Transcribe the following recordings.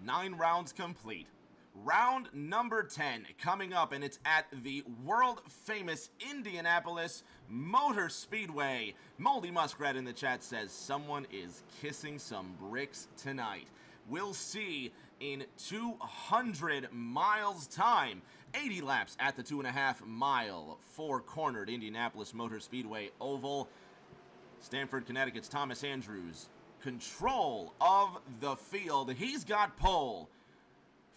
9 rounds complete. Round number 10 coming up, and it's at the world-famous Indianapolis Motor Speedway. Moldy Muskrat in the chat says someone is kissing some bricks tonight. We'll see in 200 miles time. 80 laps at the 2.5-mile, four-cornered Indianapolis Motor Speedway Oval. Stamford, Connecticut's Thomas Andrews, control of the field. He's got pole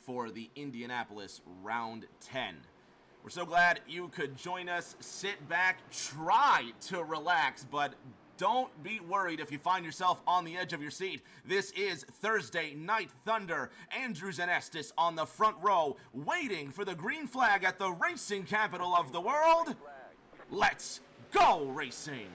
for the Indianapolis Round 10. We're so glad you could join us. Sit back, try to relax, but don't be worried if you find yourself on the edge of your seat. This is Thursday Night Thunder. Andrews and Estes on the front row, waiting for the green flag at the racing capital of the world. Let's go racing!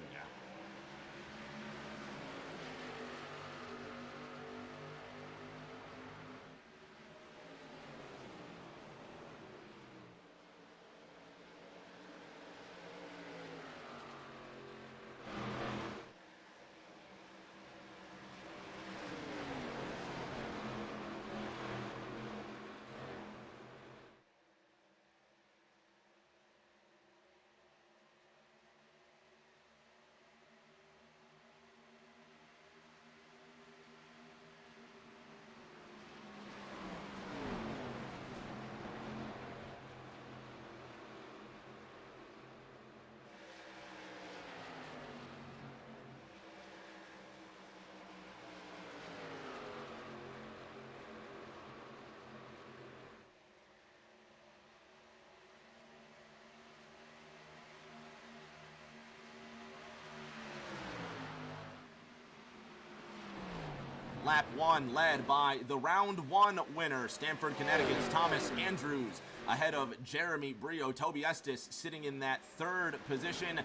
Lap 1 led by the Round 1 winner, Stamford, Connecticut's Thomas Andrews, ahead of Jeremy Brio. Toby Estes sitting in that third position.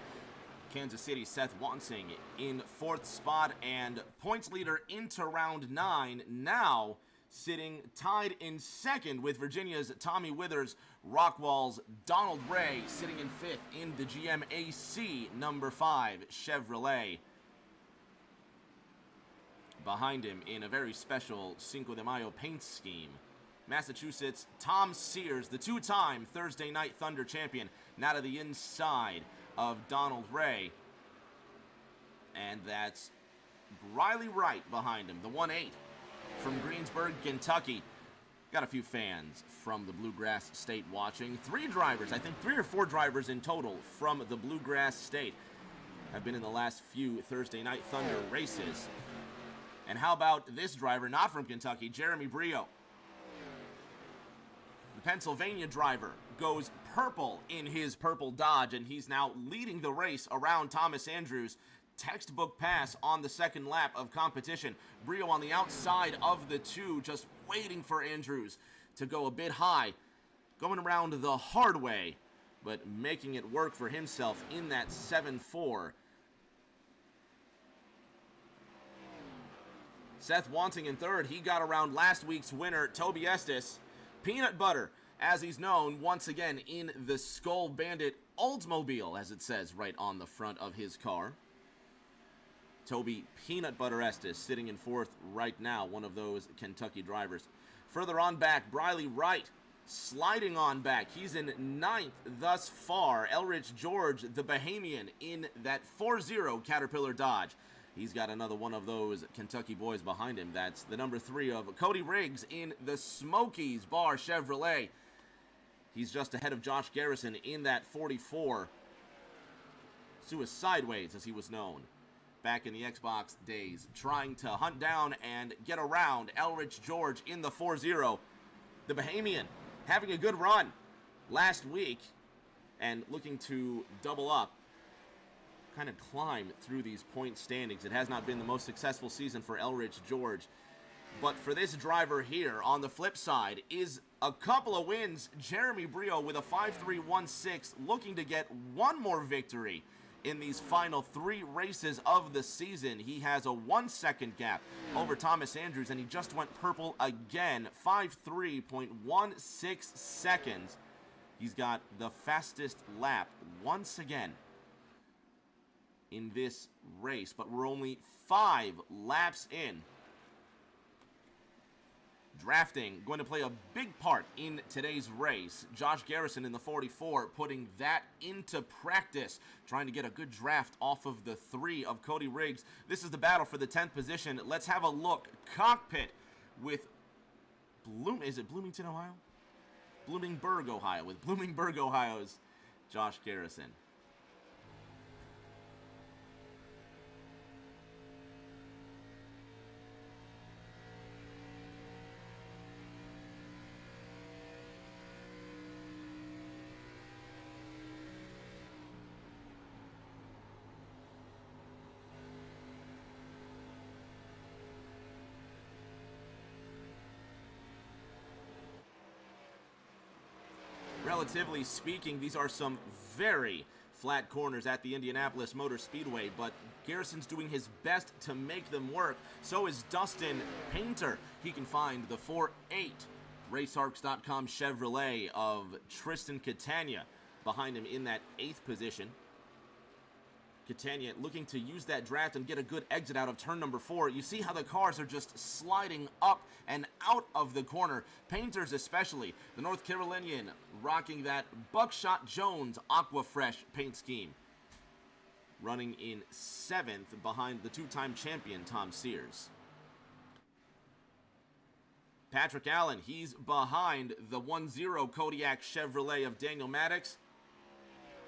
Kansas City, Seth Wansing in fourth spot, and points leader into Round 9, now sitting tied in second with Virginia's Tommy Withers. Rockwall's Donald Ray sitting in fifth in the GMAC number 5 Chevrolet. Behind him in a very special Cinco de Mayo paint scheme, Massachusetts' Tom Sears, the two-time Thursday Night Thunder champion, now to the inside of Donald Ray. And that's Riley Wright behind him, the 1-8 from Greensburg, Kentucky. Got a few fans from the Bluegrass State watching. 3 drivers, I think 3 or 4 drivers in total from the Bluegrass State have been in the last few Thursday Night Thunder races. And how about this driver, not from Kentucky, Jeremy Brio. The Pennsylvania driver goes purple in his purple Dodge, and he's now leading the race around Thomas Andrews. Textbook pass on the second lap of competition. Brio on the outside of the two, just waiting for Andrews to go a bit high. Going around the hard way, but making it work for himself in that 7-4. Seth Wansing in third. He got around last week's winner, Toby Estes. Peanut Butter, as he's known, once again in the Skull Bandit Oldsmobile, as it says right on the front of his car. Toby Peanut Butter Estes sitting in fourth right now, one of those Kentucky drivers. Further on back, Riley Wright sliding on back. He's in ninth thus far. Elrich George, the Bahamian, in that 4-0 Caterpillar Dodge. He's got another one of those Kentucky boys behind him. That's the number 3 of Cody Riggs in the Smokies Bar Chevrolet. He's just ahead of Josh Garrison in that 44. Sideways, as he was known back in the Xbox days, trying to hunt down and get around Elrich George in the 4-0. The Bahamian having a good run last week and looking to double up, kind of climb through these point standings. It has not been the most successful season for Elrich George. But for this driver here, on the flip side, is a couple of wins. Jeremy Brio with a 5.316, looking to get one more victory in these final 3 races of the season. He has a 1-second gap over Thomas Andrews, and he just went purple again. 5.3.16 seconds. He's got the fastest lap once again in this race, but we're only 5 laps in. Drafting going to play a big part in today's race. Josh Garrison in the 44 putting that into practice, trying to get a good draft off of the 3 of Cody Riggs. This is the battle for the 10th position. Let's have a look. Cockpit with Bloomington, Ohio? Bloomingburg, Ohio, with Bloomingburg, Ohio's Josh Garrison. Relatively speaking, these are some very flat corners at the Indianapolis Motor Speedway, but Garrison's doing his best to make them work. So is Dustin Painter. He can find the 4-8 RaceArcs.com Chevrolet of Tristan Catania behind him in that 8th position. Catania looking to use that draft and get a good exit out of turn number 4. You see how the cars are just sliding up and out of the corner. Painters especially, the North Carolinian rocking that Buckshot Jones Aqua Fresh paint scheme. Running in 7th behind the 2-time champion Tom Sears. Patrick Allen, he's behind the 1-0 Kodiak Chevrolet of Daniel Maddox.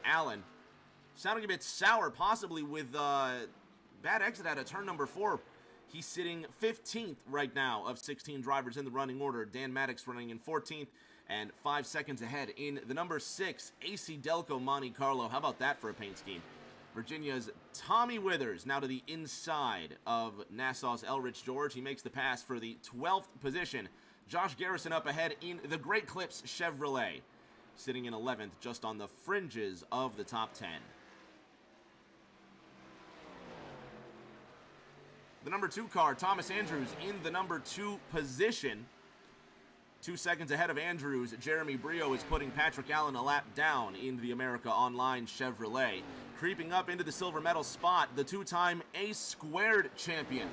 Allen sounding a bit sour, possibly with bad exit out of turn number 4. He's sitting 15th right now of 16 drivers in the running order. Dan Maddox running in 14th and 5 seconds ahead in the number 6 AC Delco Monte Carlo. How about that for a paint scheme? Virginia's Tommy Withers now to the inside of Nassau's Elrich George. He makes the pass for the 12th position. Josh Garrison up ahead in the Great Clips Chevrolet, sitting in 11th, just on the fringes of the top 10. The number 2 car, Thomas Andrews, in the number 2 position. 2 seconds ahead of Andrews, Jeremy Brio is putting Patrick Allen a lap down in the America Online Chevrolet. Creeping up into the silver medal spot, the 2-time A-squared champion.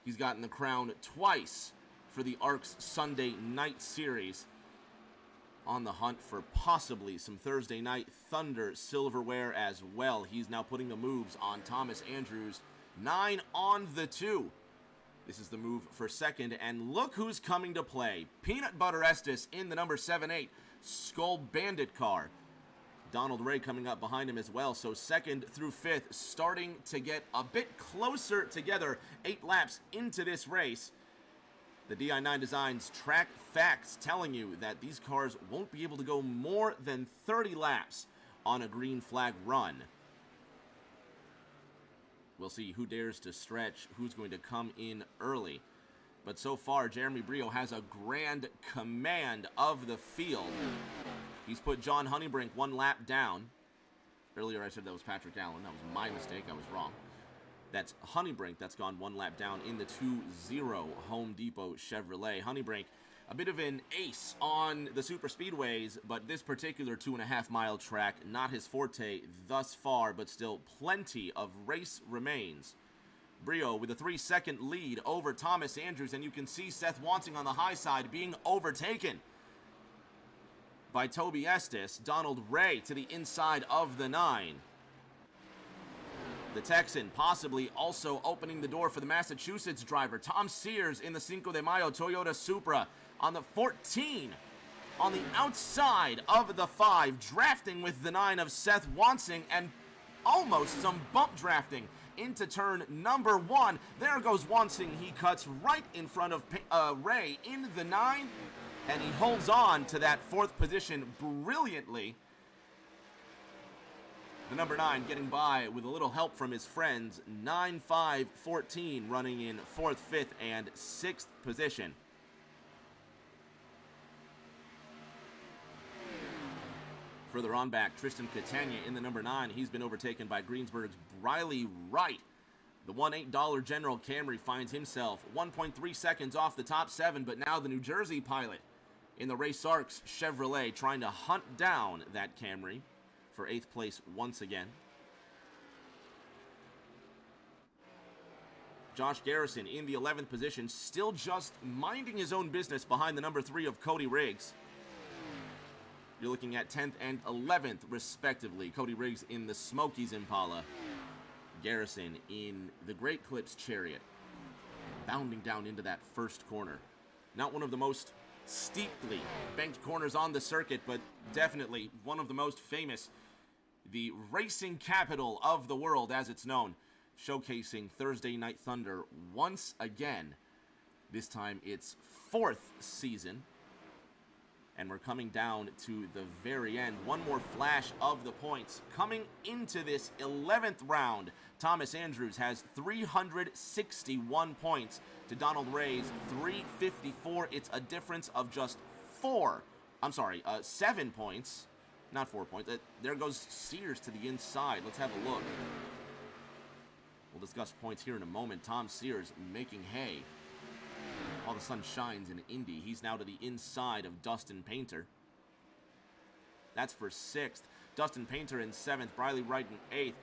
He's gotten the crown twice for the ARC's Sunday Night Series. On the hunt for possibly some Thursday Night Thunder silverware as well. He's now putting the moves on Thomas Andrews. 9 on the 2. This is the move for second, and look who's coming to play. Peanut Butter Estes in the number 7-8 Skull Bandit car. Donald Ray coming up behind him as well, so 2nd through 5th starting to get a bit closer together 8 laps into this race. The di9 Designs track facts telling you that these cars won't be able to go more than 30 laps on a green flag run. We'll see who dares to stretch, who's going to come in early. But so far, Jeremy Brio has a grand command of the field. He's put John Honeybrink 1 lap down. Earlier I said that was Patrick Allen. That was my mistake. I was wrong. That's Honeybrink that's gone 1 lap down in the 2-0 Home Depot Chevrolet. Honeybrink, a bit of an ace on the super speedways, but this particular 2.5-mile track, not his forte thus far, but still plenty of race remains. Brio with a 3-second lead over Thomas Andrews, and you can see Seth Wansing on the high side being overtaken by Toby Estes. Donald Ray to the inside of the 9. The Texan possibly also opening the door for the Massachusetts driver, Tom Sears, in the Cinco de Mayo Toyota Supra on the 14. On the outside of the 5, drafting with the 9 of Seth Wansing, and almost some bump drafting into turn number 1. There goes Wansing. He cuts right in front of Ray in the 9, and he holds on to that 4th position brilliantly. The number 9 getting by with a little help from his friends. 9-5-14 running in 4th, 5th, and 6th position. Further on back, Tristan Catania in the number 9. He's been overtaken by Greensburg's Briley Wright. The $18 General Camry finds himself 1.3 seconds off the top 7, but now the New Jersey pilot in the Race Arcs Chevrolet trying to hunt down that Camry for 8th place once again. Josh Garrison in the 11th position, still just minding his own business behind the number 3 of Cody Riggs. You're looking at 10th and 11th, respectively. Cody Riggs in the Smokies Impala. Garrison in the Great Clips Chariot, bounding down into that first corner. Not one of the most steeply banked corners on the circuit, but definitely one of the most famous. The racing capital of the world, as it's known, showcasing Thursday Night Thunder once again. This time it's 4th season, and we're coming down to the very end. One more flash of the points. Coming into this 11th round, Thomas Andrews has 361 points to Donald Ray's 354. It's a difference of just 7 points. Not 4 points. There goes Sears to the inside. Let's have a look. We'll discuss points here in a moment. Tom Sears making hay. While the sun shines in Indy, he's now to the inside of Dustin Painter. That's for 6th. Dustin Painter in 7th. Briley Wright in 8th.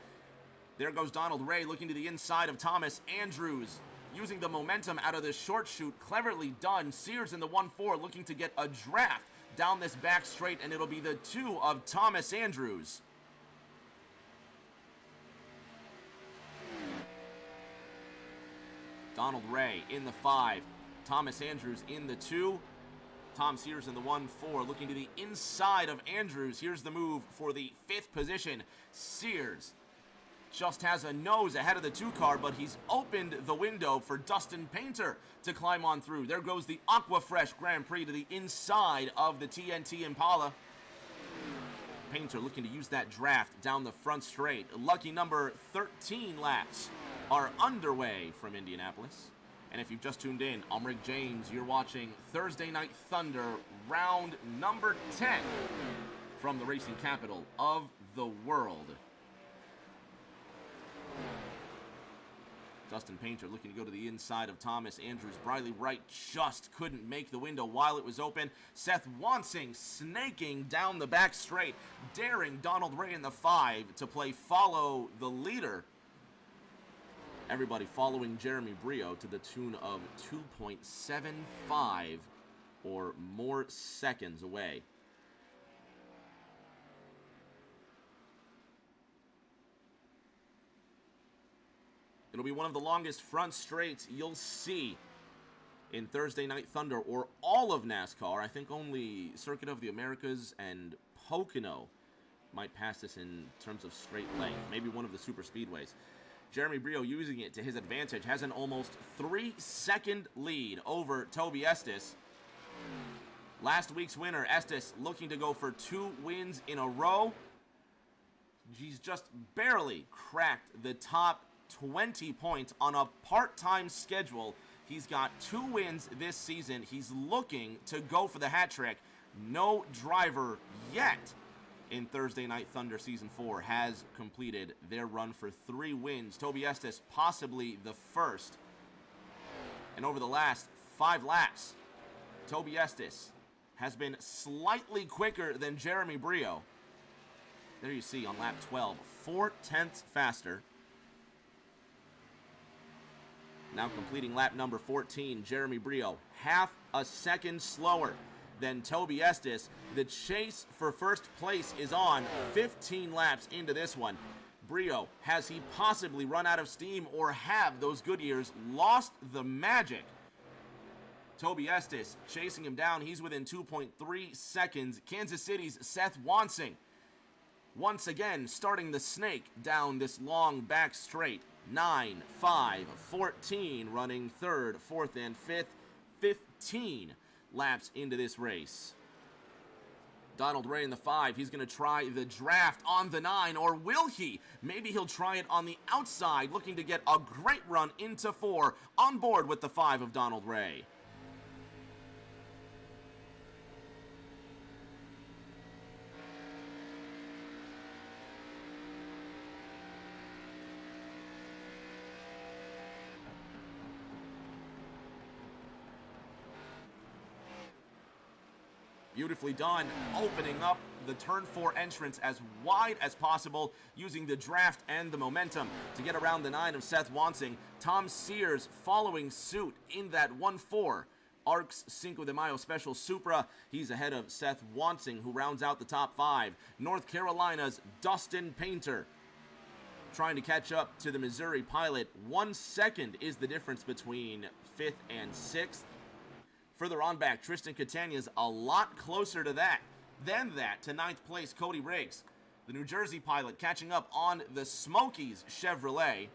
There goes Donald Ray looking to the inside of Thomas Andrews. Using the momentum out of this short shoot. Cleverly done. Sears in the 1-4 looking to get a draft down this back straight, and it'll be the 2 of Thomas Andrews. Donald Ray in the 5. Thomas Andrews in the 2. Tom Sears in the 1-4 looking to the inside of Andrews. Here's the move for the 5th position. Sears just has a nose ahead of the 2 car, but he's opened the window for Dustin Painter to climb on through. There goes the Aquafresh Grand Prix to the inside of the TNT Impala. Painter looking to use that draft down the front straight. Lucky number 13 laps are underway from Indianapolis. And if you've just tuned in, I'm Rick James. You're watching Thursday Night Thunder, round number 10 from the racing capital of the world. Dustin Painter looking to go to the inside of Thomas Andrews. Briley Wright just couldn't make the window while it was open. Seth Wansing snaking down the back straight, daring Donald Ray in the 5 to play follow the leader. Everybody following Jeremy Brio to the tune of 2.75 or more seconds away. It'll be one of the longest front straights you'll see in Thursday Night Thunder or all of NASCAR. I think only Circuit of the Americas and Pocono might pass this in terms of straight length. Maybe one of the super speedways. Jeremy Brio using it to his advantage, has an almost 3-second lead over Toby Estes. Last week's winner, Estes, looking to go for 2 wins in a row. He's just barely cracked the top 20 points on a part-time schedule. He's got 2 wins this season. He's looking to go for the hat trick. No driver yet in Thursday Night Thunder Season 4 has completed their run for 3 wins. Toby Estes possibly the first. And over the last 5 laps, Toby Estes has been slightly quicker than Jeremy Brio. There you see on lap 12, 4/10 faster. Now completing lap number 14, Jeremy Brio, half a second slower than Toby Estes. The chase for first place is on 15 laps into this one. Brio, has he possibly run out of steam, or have those Goodyears lost the magic? Toby Estes chasing him down. He's within 2.3 seconds. Kansas City's Seth Wansing once again starting the snake down this long back straight. 9, 5, 14, running 3rd, 4th, and 5th. 15 laps into this race. Donald Ray in the 5, he's going to try the draft on the 9, or will he? Maybe he'll try it on the outside, looking to get a great run into 4, on board with the 5 of Donald Ray. Beautifully done, opening up the turn 4 entrance as wide as possible, using the draft and the momentum to get around the 9 of Seth Wansing. Tom Sears following suit in that 1-4. Arcs Cinco de Mayo Special Supra. He's ahead of Seth Wansing, who rounds out the top 5. North Carolina's Dustin Painter trying to catch up to the Missouri Pilot. 1 second is the difference between 5th and 6th. Further on back, Tristan Catania's a lot closer to that than that to 9th place, Cody Riggs. The New Jersey Pilot catching up on the Smokies Chevrolet.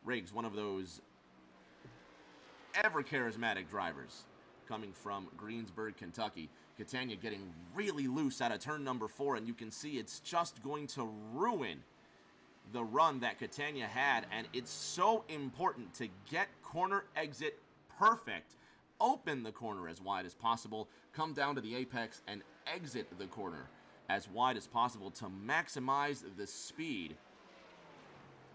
Riggs, one of those ever charismatic drivers coming from Greensburg, Kentucky. Catania getting really loose out of turn number 4, and you can see it's just going to ruin the run that Catania had, and it's so important to get corner exit perfect. Open the corner as wide as possible, come down to the apex and exit the corner as wide as possible to maximize the speed.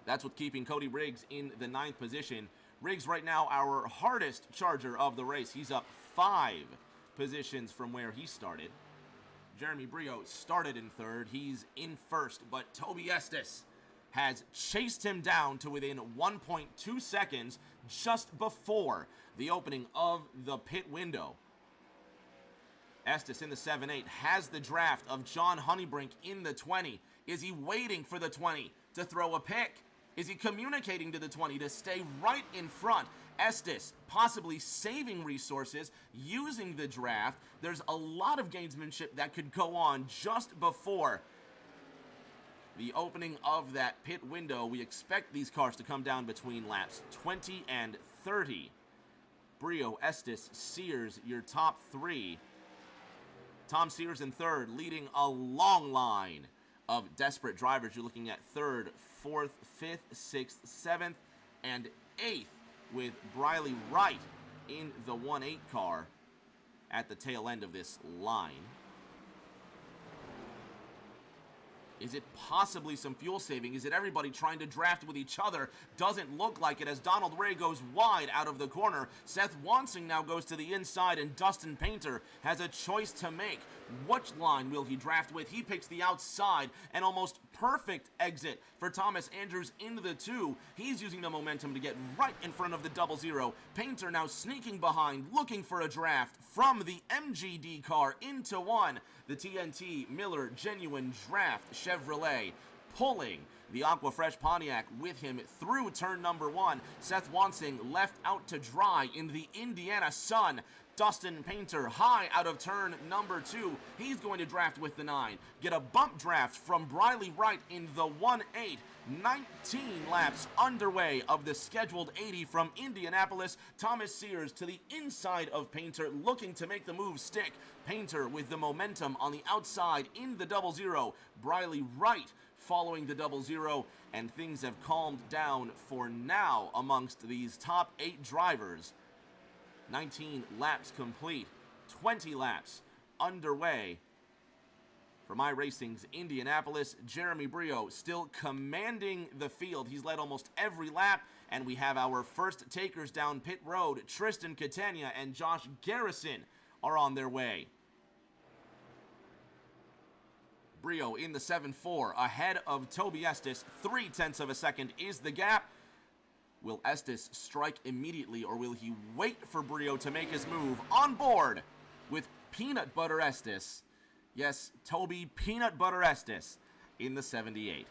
That's what's keeping Cody Riggs in the 9th position. Riggs right now our hardest charger of the race. He's up 5 positions from where he started. Jeremy Brio started in 3rd. He's in 1st, but Toby Estes has chased him down to within 1.2 seconds just before the opening of the pit window. Estes in the 7-8 has the draft of John Honeybrink in the 20. Is he waiting for the 20 to throw a pick? Is he communicating to the 20 to stay right in front? Estes possibly saving resources, using the draft. There's a lot of gamesmanship that could go on just before the opening of that pit window. We expect these cars to come down between laps 20 and 30. Brio, Estes, Sears, your top 3. Tom Sears in 3rd, leading a long line of desperate drivers. You're looking at 3rd, 4th, 5th, 6th, 7th, and 8th, with Briley Wright in the 1-8 car at the tail end of this line. Is it possibly some fuel saving? Is it everybody trying to draft with each other? Doesn't look like it, as Donald Ray goes wide out of the corner. Seth Wansing now goes to the inside, and Dustin Painter has a choice to make. Which line will he draft with? He picks the outside, an almost perfect exit for Thomas Andrews into the 2. He's using the momentum to get right in front of the 00. Painter now sneaking behind, looking for a draft from the MGD car into 1. The TNT Miller Genuine Draft Chevrolet pulling the Aquafresh Pontiac with him through turn number 1. Seth Wansing left out to dry in the Indiana sun. Dustin Painter high out of turn number 2. He's going to draft with the 9. Get a bump draft from Briley Wright in the 1-8. 19 laps underway of the scheduled 80 from Indianapolis. Thomas Sears to the inside of Painter, looking to make the move stick. Painter with the momentum on the outside in the 00. Briley Wright following the 00, and things have calmed down for now amongst these top 8 drivers. 19 laps complete, 20 laps underway for iRacing's Indianapolis. Jeremy Brio still commanding the field. He's led almost every lap, and we have our first takers down pit road. Tristan Catania and Josh Garrison are on their way. Brio in the 7-4 ahead of Toby Estes. 0.3 of a second is the gap. Will Estes strike immediately, or will he wait for Brio to make his move? On board with Peanut Butter Estes. Yes, Toby Peanut Butter Estes in the 78.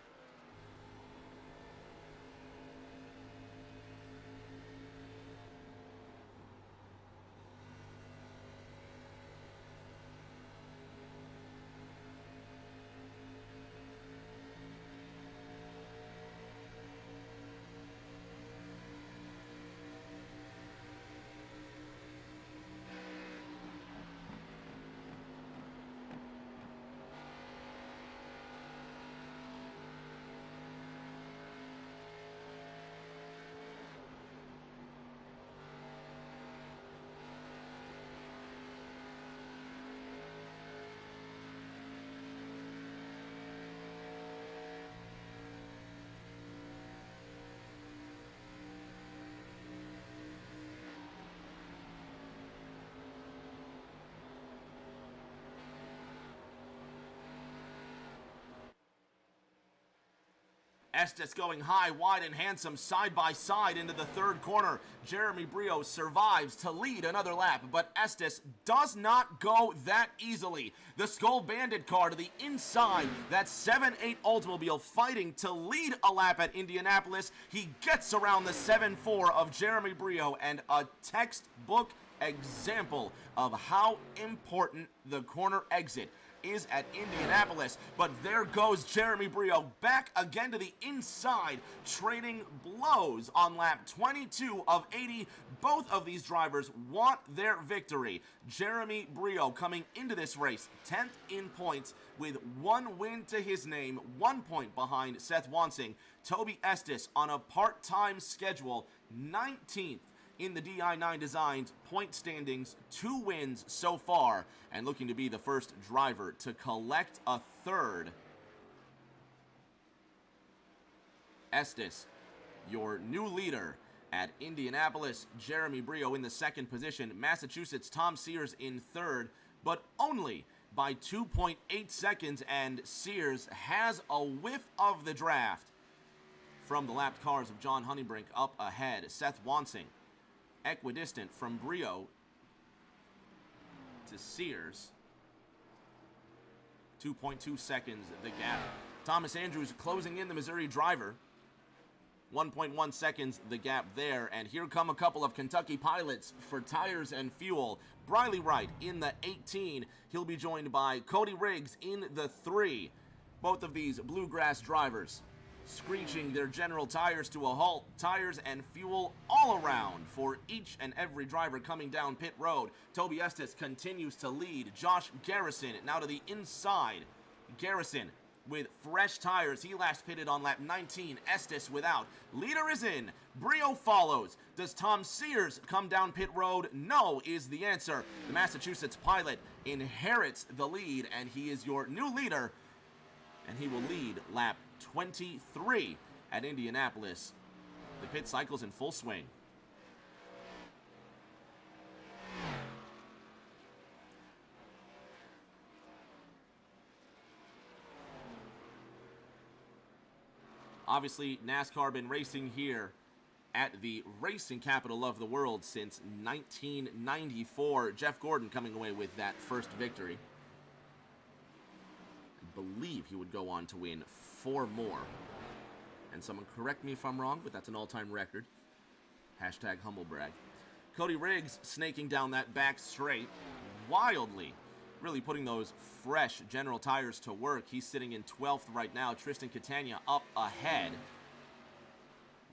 Estes going high, wide, and handsome side by side into the third corner. Jeremy Brio survives to lead another lap, but Estes does not go that easily. The Skull Bandit car to the inside, that 7-8 Oldsmobile fighting to lead a lap at Indianapolis. He gets around the 7-4 of Jeremy Brio, and a textbook example of how important the corner exit is at Indianapolis. But there goes Jeremy Brio back again to the inside, trading blows on lap 22 of 80. Both of these drivers want their victory. Jeremy Brio coming into this race 10th in points with 1 win to his name, 1 point behind Seth Wansing. Toby Estes on a part-time schedule, 19th in the di9 Designs point standings, 2 wins so far, and looking to be the first driver to collect a third. Estes, your new leader at Indianapolis. Jeremy Brio in the second position. Massachusetts, Tom Sears in third, but only by 2.8 seconds, and Sears has a whiff of the draft from the lapped cars of John Honeybrink up ahead. Seth Wansing equidistant from Brio to Sears. 2.2 seconds the gap. Thomas Andrews closing in the Missouri driver. 1.1 seconds the gap there. And here come a couple of Kentucky pilots for tires and fuel. Briley Wright in the 18. He'll be joined by Cody Riggs in the 3. Both of these bluegrass drivers screeching their General Tires to a halt. Tires and fuel all around for each and every driver coming down pit road. Toby Estes continues to lead. Josh Garrison now to the inside. Garrison with fresh tires. He last pitted on lap 19. Estes without. Leader is in. Brio follows. Does Tom Sears come down pit road? No is the answer. The Massachusetts pilot inherits the lead, and he is your new leader, and he will lead lap 23 at Indianapolis. The pit cycle's in full swing. Obviously, NASCAR been racing here at the racing capital of the world since 1994. Jeff Gordon coming away with that first victory. I believe he would go on to win 4 more. And someone correct me if I'm wrong, but that's an all-time record. Hashtag humble brag. Cody Riggs snaking down that back straight wildly, really putting those fresh General Tires to work. He's sitting in 12th right now. Tristan Catania up ahead.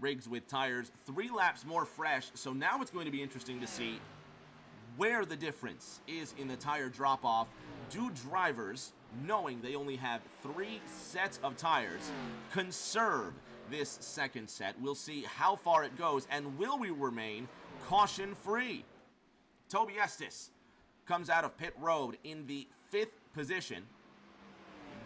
Riggs with tires 3 laps more fresh, so now it's going to be interesting to see where the difference is in the tire drop-off. Do drivers, knowing they only have 3 sets of tires, conserve this second set? We'll see how far it goes, and will we remain caution-free? Toby Estes comes out of pit road in the 5th position,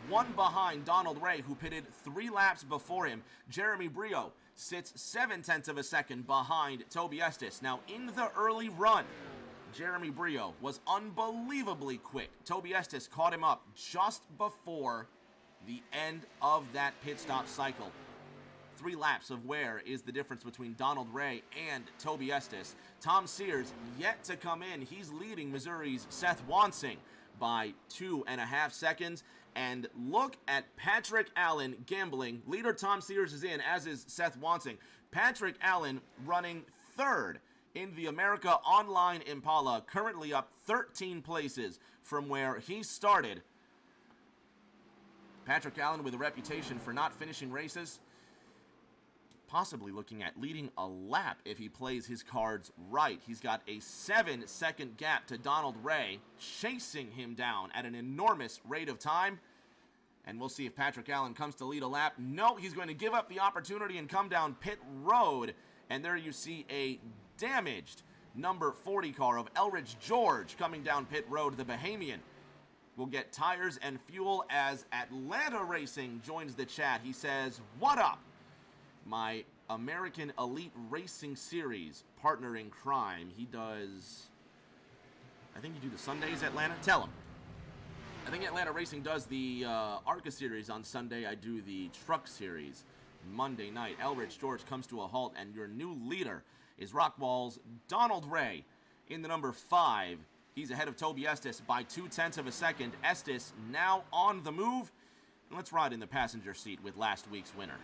1 behind Donald Ray, who pitted 3 laps before him. Jeremy Brio sits 0.7 of a second behind Toby Estes. Now, in the early run, Jeremy Brio was unbelievably quick. Toby Estes caught him up just before the end of that pit stop cycle. 3 laps of wear is the difference between Donald Ray and Toby Estes. Tom Sears yet to come in. He's leading Missouri's Seth Wansing by 2.5 seconds. And look at Patrick Allen gambling. Leader Tom Sears is in, as is Seth Wansing. Patrick Allen running 3rd in the America Online Impala, currently up 13 places from where he started. Patrick Allen with a reputation for not finishing races, possibly looking at leading a lap if he plays his cards right. He's got a 7-second gap to Donald Ray, chasing him down at an enormous rate of time. And we'll see if Patrick Allen comes to lead a lap. No, he's going to give up the opportunity and come down pit road. And there you see a damaged number 40 car of Elridge George coming down pit road. The Bahamian will get tires and fuel as Atlanta Racing joins the chat. He says, "What up? My American Elite Racing Series partner in crime." He does, I think you do the Sundays, Atlanta? Tell him. I think Atlanta Racing does the ARCA series on Sunday. I do the Truck series Monday night. Elridge George comes to a halt, and your new leader is Rockwall's Donald Ray in the number 5. He's ahead of Toby Estes by 0.2 of a second. Estes now on the move. And let's ride in the passenger seat with last week's winner.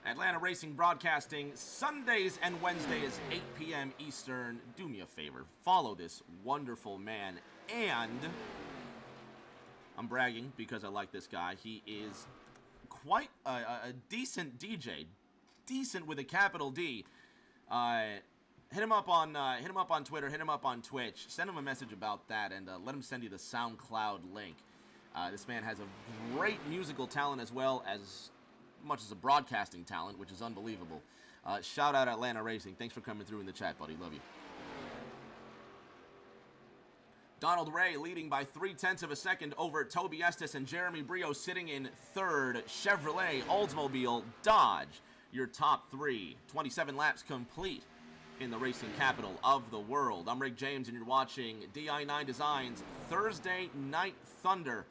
Atlanta Racing Broadcasting, Sundays and Wednesdays, 8 p.m. Eastern. Do me a favor, follow this wonderful man. And I'm bragging because I like this guy. He is quite a decent DJ, decent with a capital D. Hit him up on Twitter, hit him up on Twitch, send him a message about that, and let him send you the SoundCloud link. This man has a great musical talent as well as much as a broadcasting talent, which is unbelievable. Shout out Atlanta Racing. Thanks for coming through in the chat, buddy. Love you. Donald Ray leading by 0.3 of a second over Toby Estes and Jeremy Brio sitting in third. Chevrolet, Oldsmobile, Dodge, your top 3. 27 laps complete in the racing capital of the world. I'm Rick James, and you're watching di9 Designs Thursday Night Thunder.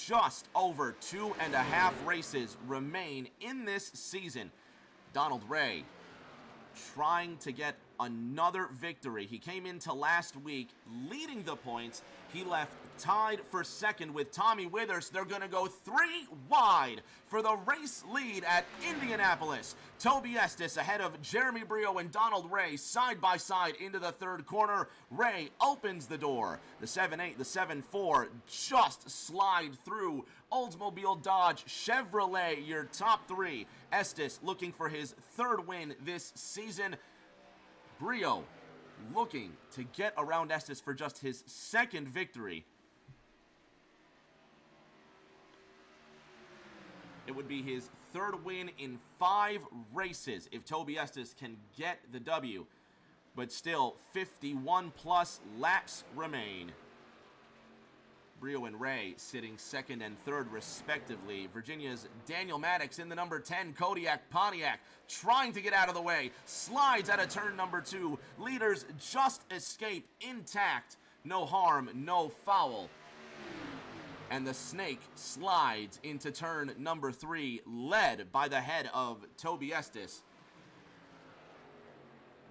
Just over 2.5 races remain in this season. Donald Ray trying to get another victory. He came into last week leading the points. He left tied for second with Tommy Withers. They're going to go 3 wide for the race lead at Indianapolis. Toby Estes ahead of Jeremy Brio and Donald Ray side by side into the third corner. Ray opens the door. The 7.8, the 7.4 just slide through. Oldsmobile, Dodge, Chevrolet, your top 3. Estes looking for his third win this season. Brio looking to get around Estes for just his second victory. It would be his third win in 5 races if Toby Estes can get the W. But still, 51 plus laps remain. Brio and Ray sitting second and third respectively. Virginia's Daniel Maddox in the number 10 Kodiak Pontiac trying to get out of the way. Slides out of turn number 2. Leaders just escape intact. No harm, no foul. And the snake slides into turn number 3, led by the head of Toby Estes.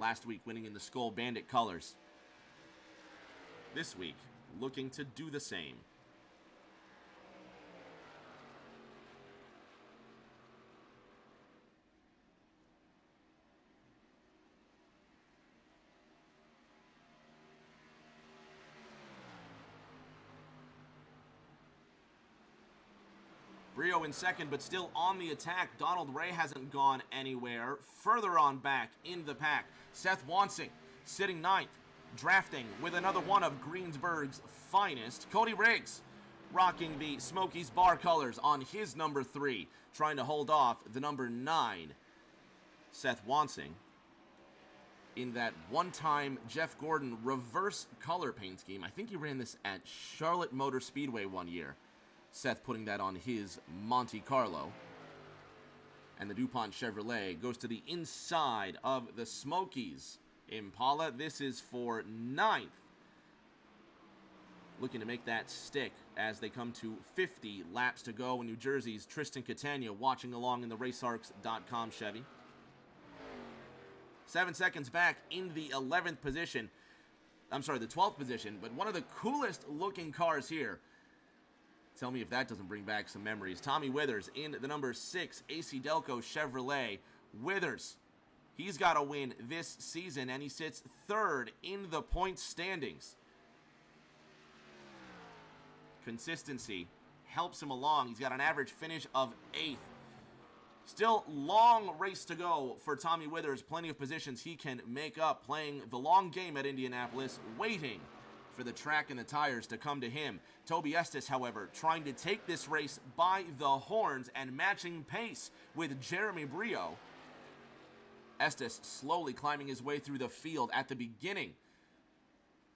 Last week winning in the Skull Bandit colors. This week looking to do the same. Brio in second, but still on the attack. Donald Ray hasn't gone anywhere. Further on back in the pack, Seth Wansing sitting ninth, drafting with another one of Greensburg's finest. Cody Riggs rocking the Smokies bar colors on his number 3, trying to hold off the number 9, Seth Wansing, in that one-time Jeff Gordon reverse color paint scheme. I think he ran this at Charlotte Motor Speedway one year. Seth putting that on his Monte Carlo. And the DuPont Chevrolet goes to the inside of the Smokies Impala. This is for 9th. Looking to make that stick as they come to 50 laps to go. In New Jersey's Tristan Catania watching along in the racearcs.com Chevy. 7 seconds back in the 11th position. I'm sorry, the 12th position, but one of the coolest looking cars here. Tell me if that doesn't bring back some memories. Tommy Withers in the number 6 AC Delco Chevrolet. Withers, he's got a win this season, and he sits 3rd in the points standings. Consistency helps him along. He's got an average finish of 8th. Still long race to go for Tommy Withers. Plenty of positions he can make up, playing the long game at Indianapolis, waiting for the track and the tires to come to him. Toby Estes, however, trying to take this race by the horns and matching pace with Jeremy Brio. Estes slowly climbing his way through the field at the beginning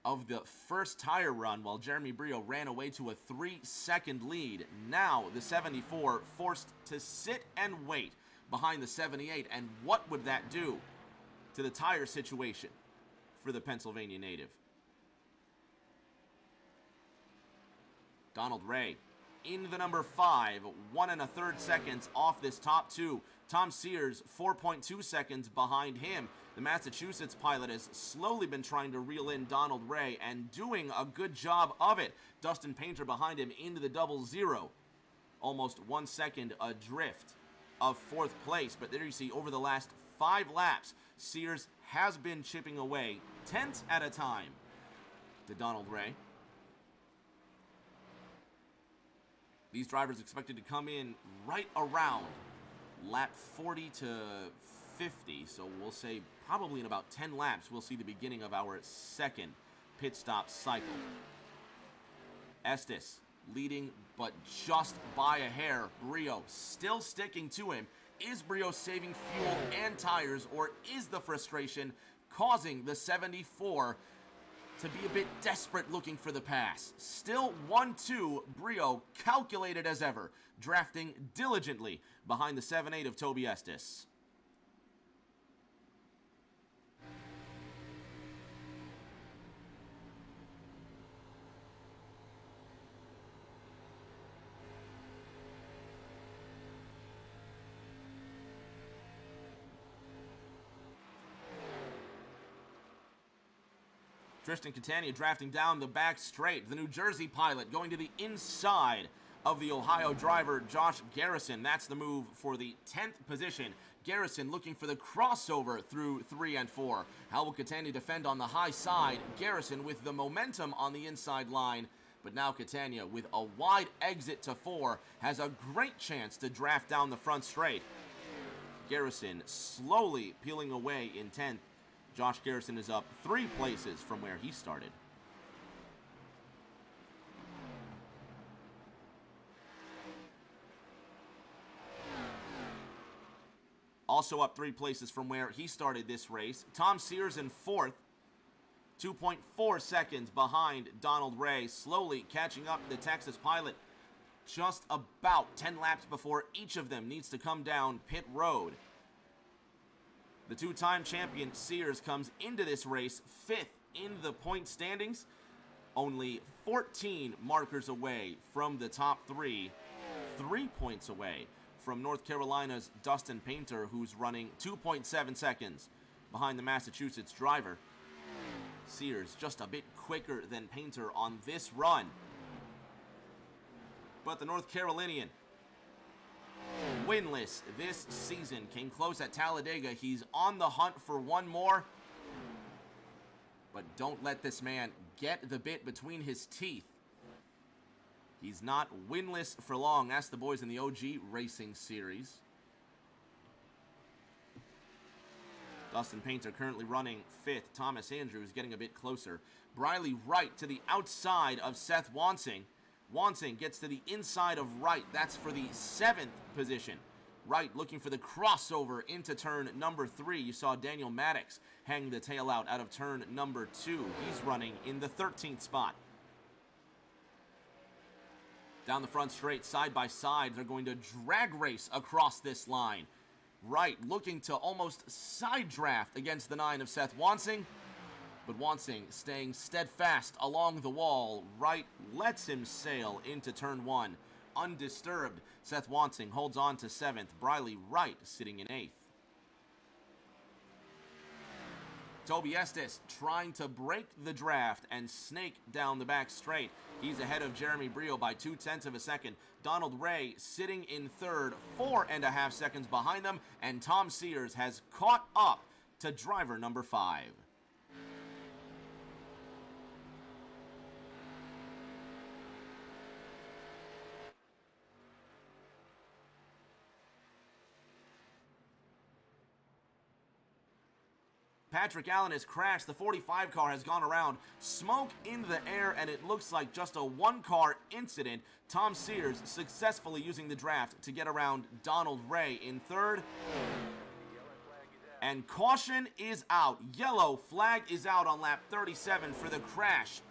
of the first tire run, while Jeremy Brio ran away to a 3-second lead. Now the 74 forced to sit and wait behind the 78, and what would that do to the tire situation for the Pennsylvania native? Donald Ray in the number 5, 1 1/3 seconds off this top two. Tom Sears, 4.2 seconds behind him. The Massachusetts pilot has slowly been trying to reel in Donald Ray and doing a good job of it. Dustin Painter behind him into the 00. Almost 1 second adrift of 4th place. But there you see, over the last 5 laps, Sears has been chipping away, tenths at a time, to Donald Ray. These drivers expected to come in right around lap 40 to 50, so we'll say probably in about 10 laps we'll see the beginning of our second pit stop cycle. Estes leading, but just by a hair. Brio still sticking to him. Is Brio saving fuel and tires, or is the frustration causing the 74 to be a bit desperate looking for the pass? Still 1-2, Brio calculated as ever, drafting diligently behind the 7-8 of Toby Estes. Tristan Catania drafting down the back straight. The New Jersey pilot going to the inside of the Ohio driver, Josh Garrison. That's the move for the 10th position. Garrison looking for the crossover through 3 and 4. How will Catania defend on the high side? Garrison with the momentum on the inside line. But now Catania, with a wide exit to 4, has a great chance to draft down the front straight. Garrison slowly peeling away in 10th. Josh Garrison is up 3 places from where he started. Also up 3 places from where he started this race. Tom Sears in 4th, 2.4 seconds behind Donald Ray, slowly catching up the Texas pilot just about 10 laps before each of them needs to come down pit road. The 2-time champion Sears comes into this race 5th in the point standings, only 14 markers away from the top 3, 3 points away from North Carolina's Dustin Painter, who's running 2.7 seconds behind the Massachusetts driver. Sears just a bit quicker than Painter on this run. But the North Carolinian, winless this season, came close at Talladega. He's on the hunt for one more. But don't let this man get the bit between his teeth. He's not winless for long. Ask the boys in the OG Racing Series. Dustin Painter currently running 5th. Thomas Andrews getting a bit closer. Briley Wright to the outside of Seth Wansing. Wansing gets to the inside of Wright. That's for the 7th position. Wright looking for the crossover into turn number 3. You saw Daniel Maddox hang the tail out of turn number 2. He's running in the 13th spot. Down the front straight, side by side, they're going to drag race across this line. Wright looking to almost side draft against the 9 of Seth Wansing. But Wansing staying steadfast along the wall. Wright lets him sail into turn 1. Undisturbed, Seth Wansing holds on to 7th. Briley Wright sitting in 8th. Toby Estes trying to break the draft and snake down the back straight. He's ahead of Jeremy Brio by 0.2 of a second. Donald Ray sitting in 3rd, 4.5 seconds behind them. And Tom Sears has caught up to driver number 5. Patrick Allen has crashed. The 45 car has gone around. Smoke in the air, and it looks like just a 1-car incident. Tom Sears successfully using the draft to get around Donald Ray in 3rd. And caution is out. Yellow flag is out on lap 37 for the crash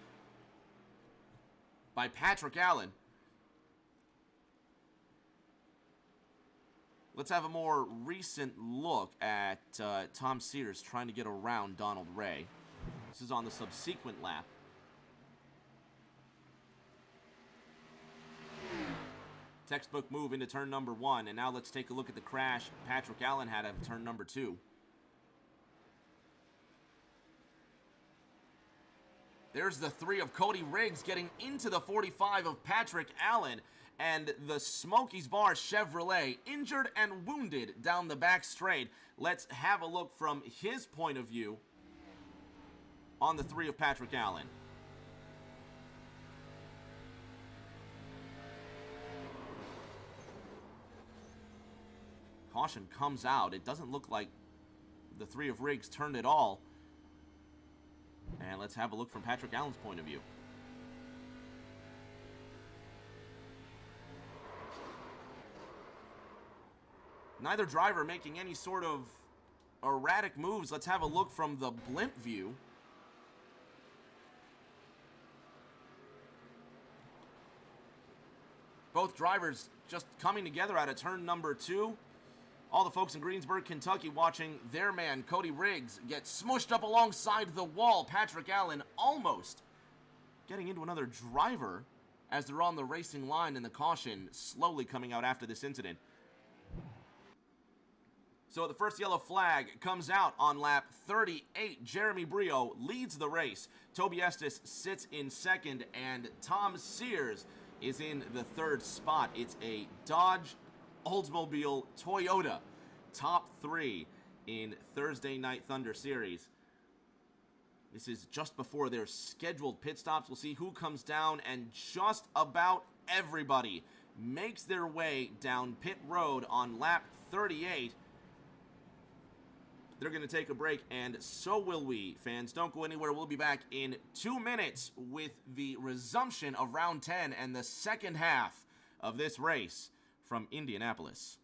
by Patrick Allen. Let's have a more recent look at Tom Sears trying to get around Donald Ray. This is on the subsequent lap. Textbook move into turn number 1, and now let's take a look at the crash Patrick Allen had at turn number 2. There's the 3 of Cody Riggs getting into the 45 of Patrick Allen, and the Smokies Bar Chevrolet injured and wounded down the back straight. Let's have a look from his point of view on the 3 of Patrick Allen. Caution comes out. It doesn't look like the 3 of Riggs turned at all. And let's have a look from Patrick Allen's point of view. Neither driver making any sort of erratic moves. Let's have a look from the blimp view. Both drivers just coming together out of turn number 2. All the folks in Greensburg, Kentucky watching their man, Cody Riggs, get smushed up alongside the wall. Patrick Allen almost getting into another driver as they're on the racing line, and the caution slowly coming out after this incident. So the first yellow flag comes out on lap 38. Jeremy Brio leads the race. Toby Estes sits in second, and Tom Sears is in the third spot. It's a Dodge, Oldsmobile, Toyota top 3 in Thursday Night Thunder Series. This is just before their scheduled pit stops. We'll see who comes down, and just about everybody makes their way down pit road on lap 38. They're going to take a break, and so will we. Fans, don't go anywhere. We'll be back in 2 minutes with the resumption of round 10 and the second half of this race from Indianapolis.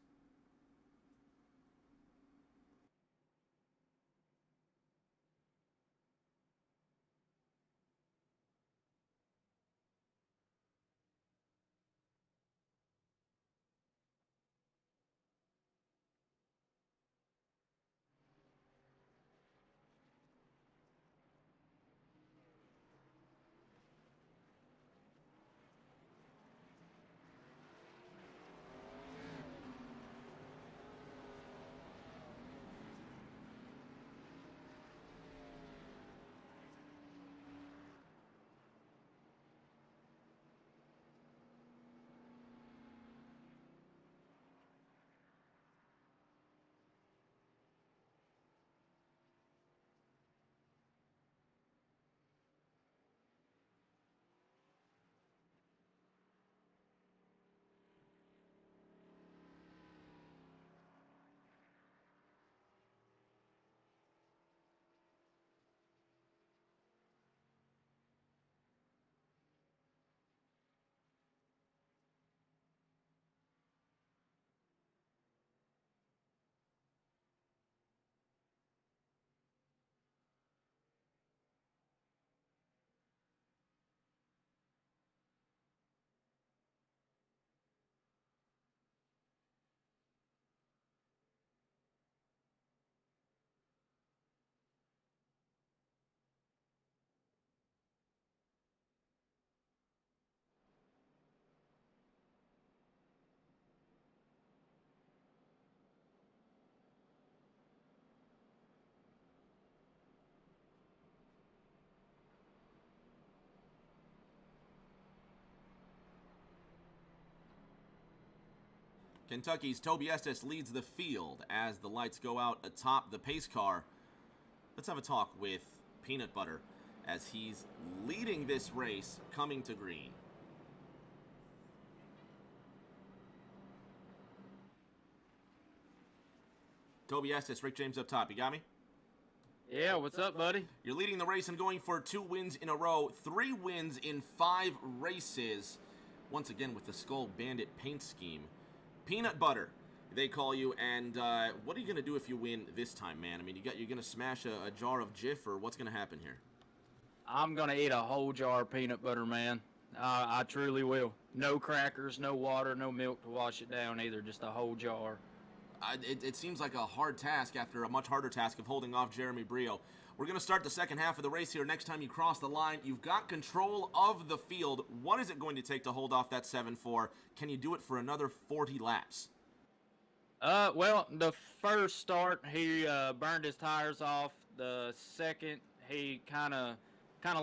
Kentucky's Toby Estes leads the field as the lights go out atop the pace car. Let's have a talk with Peanut Butter as he's leading this race coming to green. Toby Estes, Rick James up top. You got me? Yeah, what's up, buddy? You're leading the race and going for 2 wins in a row, 3 wins in 5 races. Once again with the Skull Bandit paint scheme. Peanut Butter They call you, and what are you going to do if you win this time, man? I mean, you're going to smash a jar of Jif, or what's going to happen here? I'm gonna eat a whole jar of peanut butter, man. I truly will. No crackers, no water, no milk to wash it down either. Just a whole jar. It seems like a hard task after a much harder task of holding off Jeremy Brio. We're going to start the second half of the race here. Next time you cross the line, you've got control of the field. What is it going to take to hold off that 7-4? Can you do it for another 40 laps? Well, the first start, he burned his tires off. The second, he kind of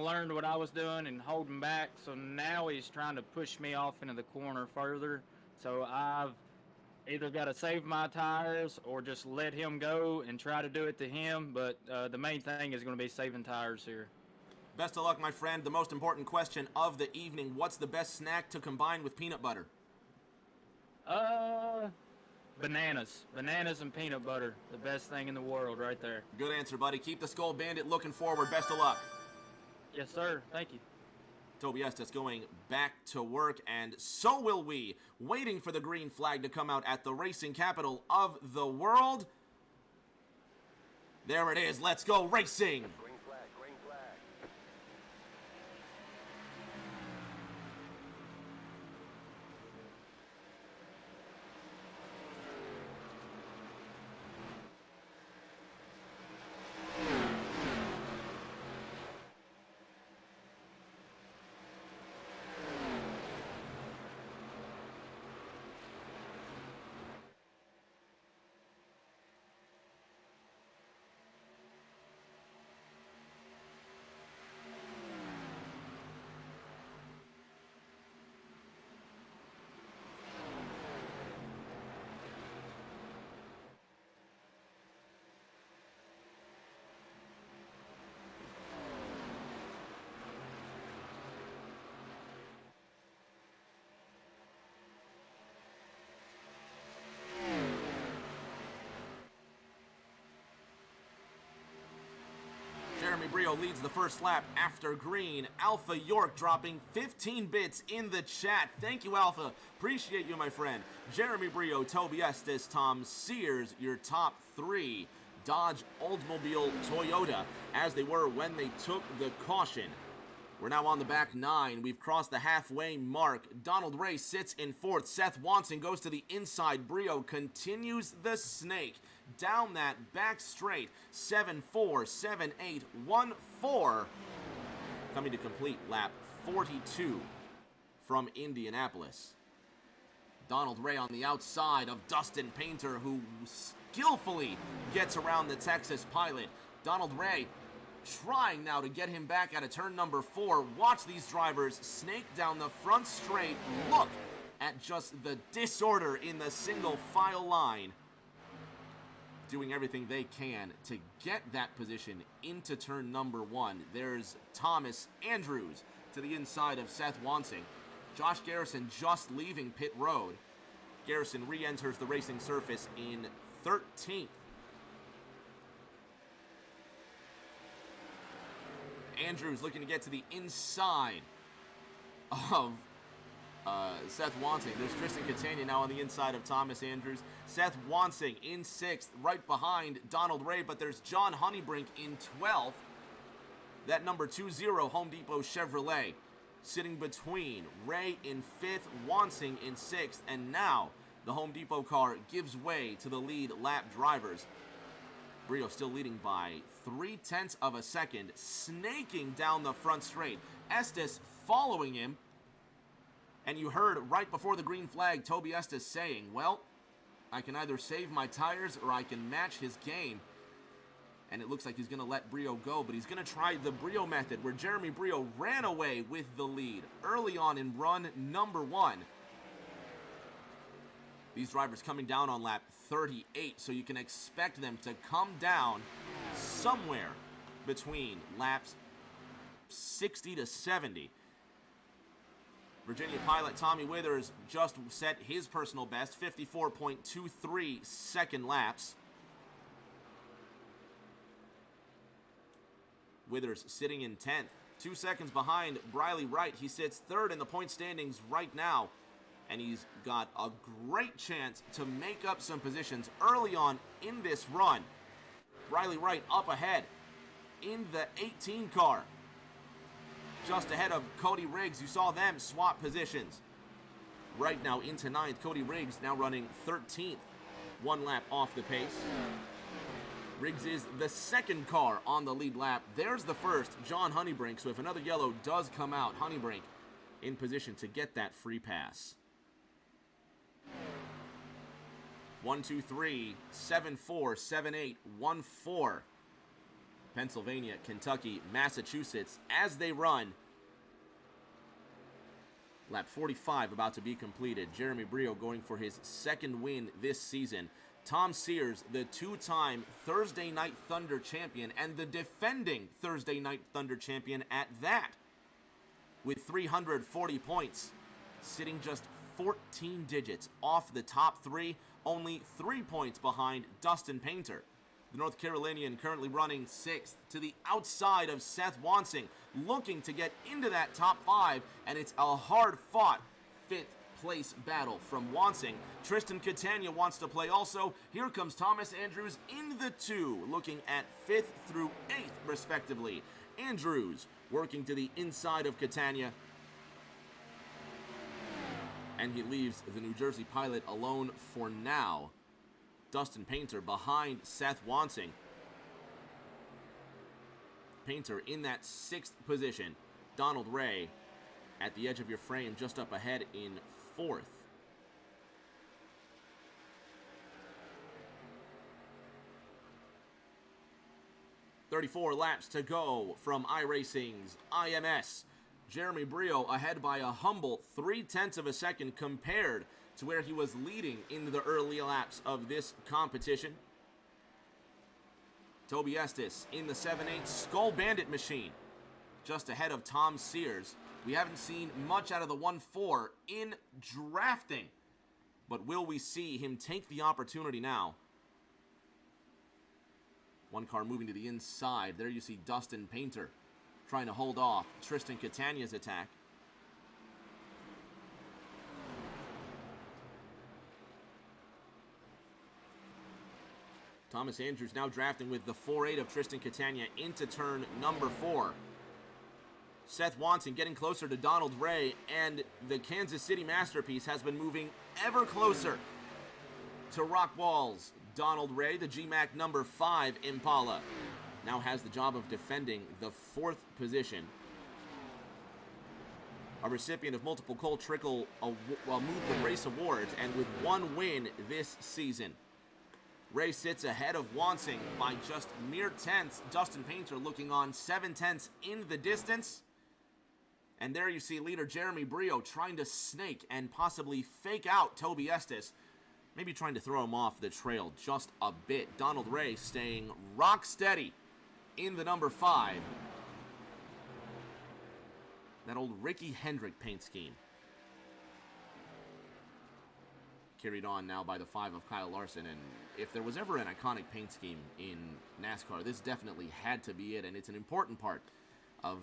learned what I was doing and holding back. So now he's trying to push me off into the corner further. So I've either got to save my tires or just let him go and try to do it to him. But the main thing is going to be saving tires here. Best of luck, my friend. The most important question of the evening, what's the best snack to combine with peanut butter? Bananas. Bananas and peanut butter. The best thing in the world right there. Good answer, buddy. Keep the Skull Bandit looking forward. Best of luck. Yes, sir. Thank you. Toby Estes going back to work, and so will we. Waiting for the green flag to come out at the racing capital of the world. There it is. Let's go racing. Green flag, green flag. Jeremy Brio leads the first lap after green. Alpha York dropping 15 bits in the chat. Thank you, Alpha. Appreciate you, my friend. Jeremy Brio, Toby Estes, Tom Sears, your top three. Dodge, Oldsmobile, Toyota, as they were when they took the caution. We're now on the back nine. We've crossed the halfway mark. Donald Ray sits in fourth. Seth Watson goes to the inside. Brio continues the snake. Down that back straight. 7-4, 7-8, 1-4. Coming to complete lap 42 from Indianapolis. Donald Ray on the outside of Dustin Painter, who skillfully gets around the Texas pilot. Donald Ray trying now to get him back out of turn number 4. Watch these drivers snake down the front straight. Look at just the disorder in the single file line. Doing everything they can to get that position into turn number 1. There's Thomas Andrews to the inside of Seth Wansing. Josh Garrison just leaving pit road. Garrison re-enters the racing surface in 13th. Andrews looking to get to the inside of Seth Wansing. There's Tristan Catania now on the inside of Thomas Andrews. Seth Wansing in 6th, right behind Donald Ray, but there's John Honeybrink in 12th. That number 20 Home Depot Chevrolet sitting between Ray in 5th, Wansing in 6th, and now the Home Depot car gives way to the lead lap drivers. Brio still leading by 0.3 of a second, snaking down the front straight. Estes following him. And you heard right before the green flag, Toby Estes saying, well, I can either save my tires or I can match his game. And it looks like he's going to let Brio go, but he's going to try the Brio method, where Jeremy Brio ran away with the lead early on in run number 1. These drivers coming down on lap 38, so you can expect them to come down somewhere between laps 60 to 70. Virginia pilot Tommy Withers just set his personal best, 54.23 second laps. Withers sitting in 10th, 2 seconds behind Briley Wright. He sits 3rd in the point standings right now. and he's got a great chance to make up some positions early on in this run. Riley Wright up ahead in the 18 car. Just ahead of Cody Riggs. You saw them swap positions. Right now into 9th. Cody Riggs now running 13th. 1 lap off the pace. Riggs is the 2nd car on the lead lap. There's the first, John Honeybrink. So if another yellow does come out, Honeybrink in position to get that free pass. 1, 2, 3, 7, 4, 7, 8, 1, 4. Pennsylvania, Kentucky, Massachusetts as they run. Lap 45 about to be completed. Jeremy Brio going for his 2nd win this season. Tom Sears, the 2-time Thursday Night Thunder champion and the defending Thursday Night Thunder champion at that, with 340 points, sitting just 14 digits off the top 3, only 3 points behind Dustin Painter. The North Carolinian currently running 6th to the outside of Seth Wansing, looking to get into that top 5, and it's a hard-fought 5th place battle from Wansing. Tristan Catania wants to play also. Here comes Thomas Andrews in the 2, looking at 5th through 8th respectively. Andrews working to the inside of Catania, and he leaves the New Jersey pilot alone for now. Dustin Painter behind Seth Wansing. Painter in that 6th position. Donald Ray at the edge of your frame, just up ahead in 4th. .34 laps to go from iRacing's IMS. Jeremy Brio ahead by a humble 0.3 of a second compared to where he was leading in the early laps of this competition. Toby Estes in the 7-8 Skull Bandit machine, just ahead of Tom Sears. We haven't seen much out of the 1-4 in drafting, but will we see him take the opportunity now? One car moving to the inside. There you see Dustin Painter trying to hold off Tristan Catania's attack. Thomas Andrews now drafting with the 4-8 of Tristan Catania into turn number 4. Seth Wansing getting closer to Donald Ray, and the Kansas City masterpiece has been moving ever closer to rock walls. Donald Ray, the GMAC number 5 Impala, now has the job of defending the 4th position. A recipient of multiple Cole Trickle Movement Race Awards, and with 1 win this season. Ray sits ahead of Wansing by just mere tenths. Dustin Painter looking on 7/10 in the distance. And there you see leader Jeremy Brio trying to snake and possibly fake out Toby Estes. Maybe trying to throw him off the trail just a bit. Donald Ray staying rock steady in the number 5. That old Ricky Hendrick paint scheme. Carried on now by the 5 of Kyle Larson, and if there was ever an iconic paint scheme in NASCAR, this definitely had to be it, and it's an important part of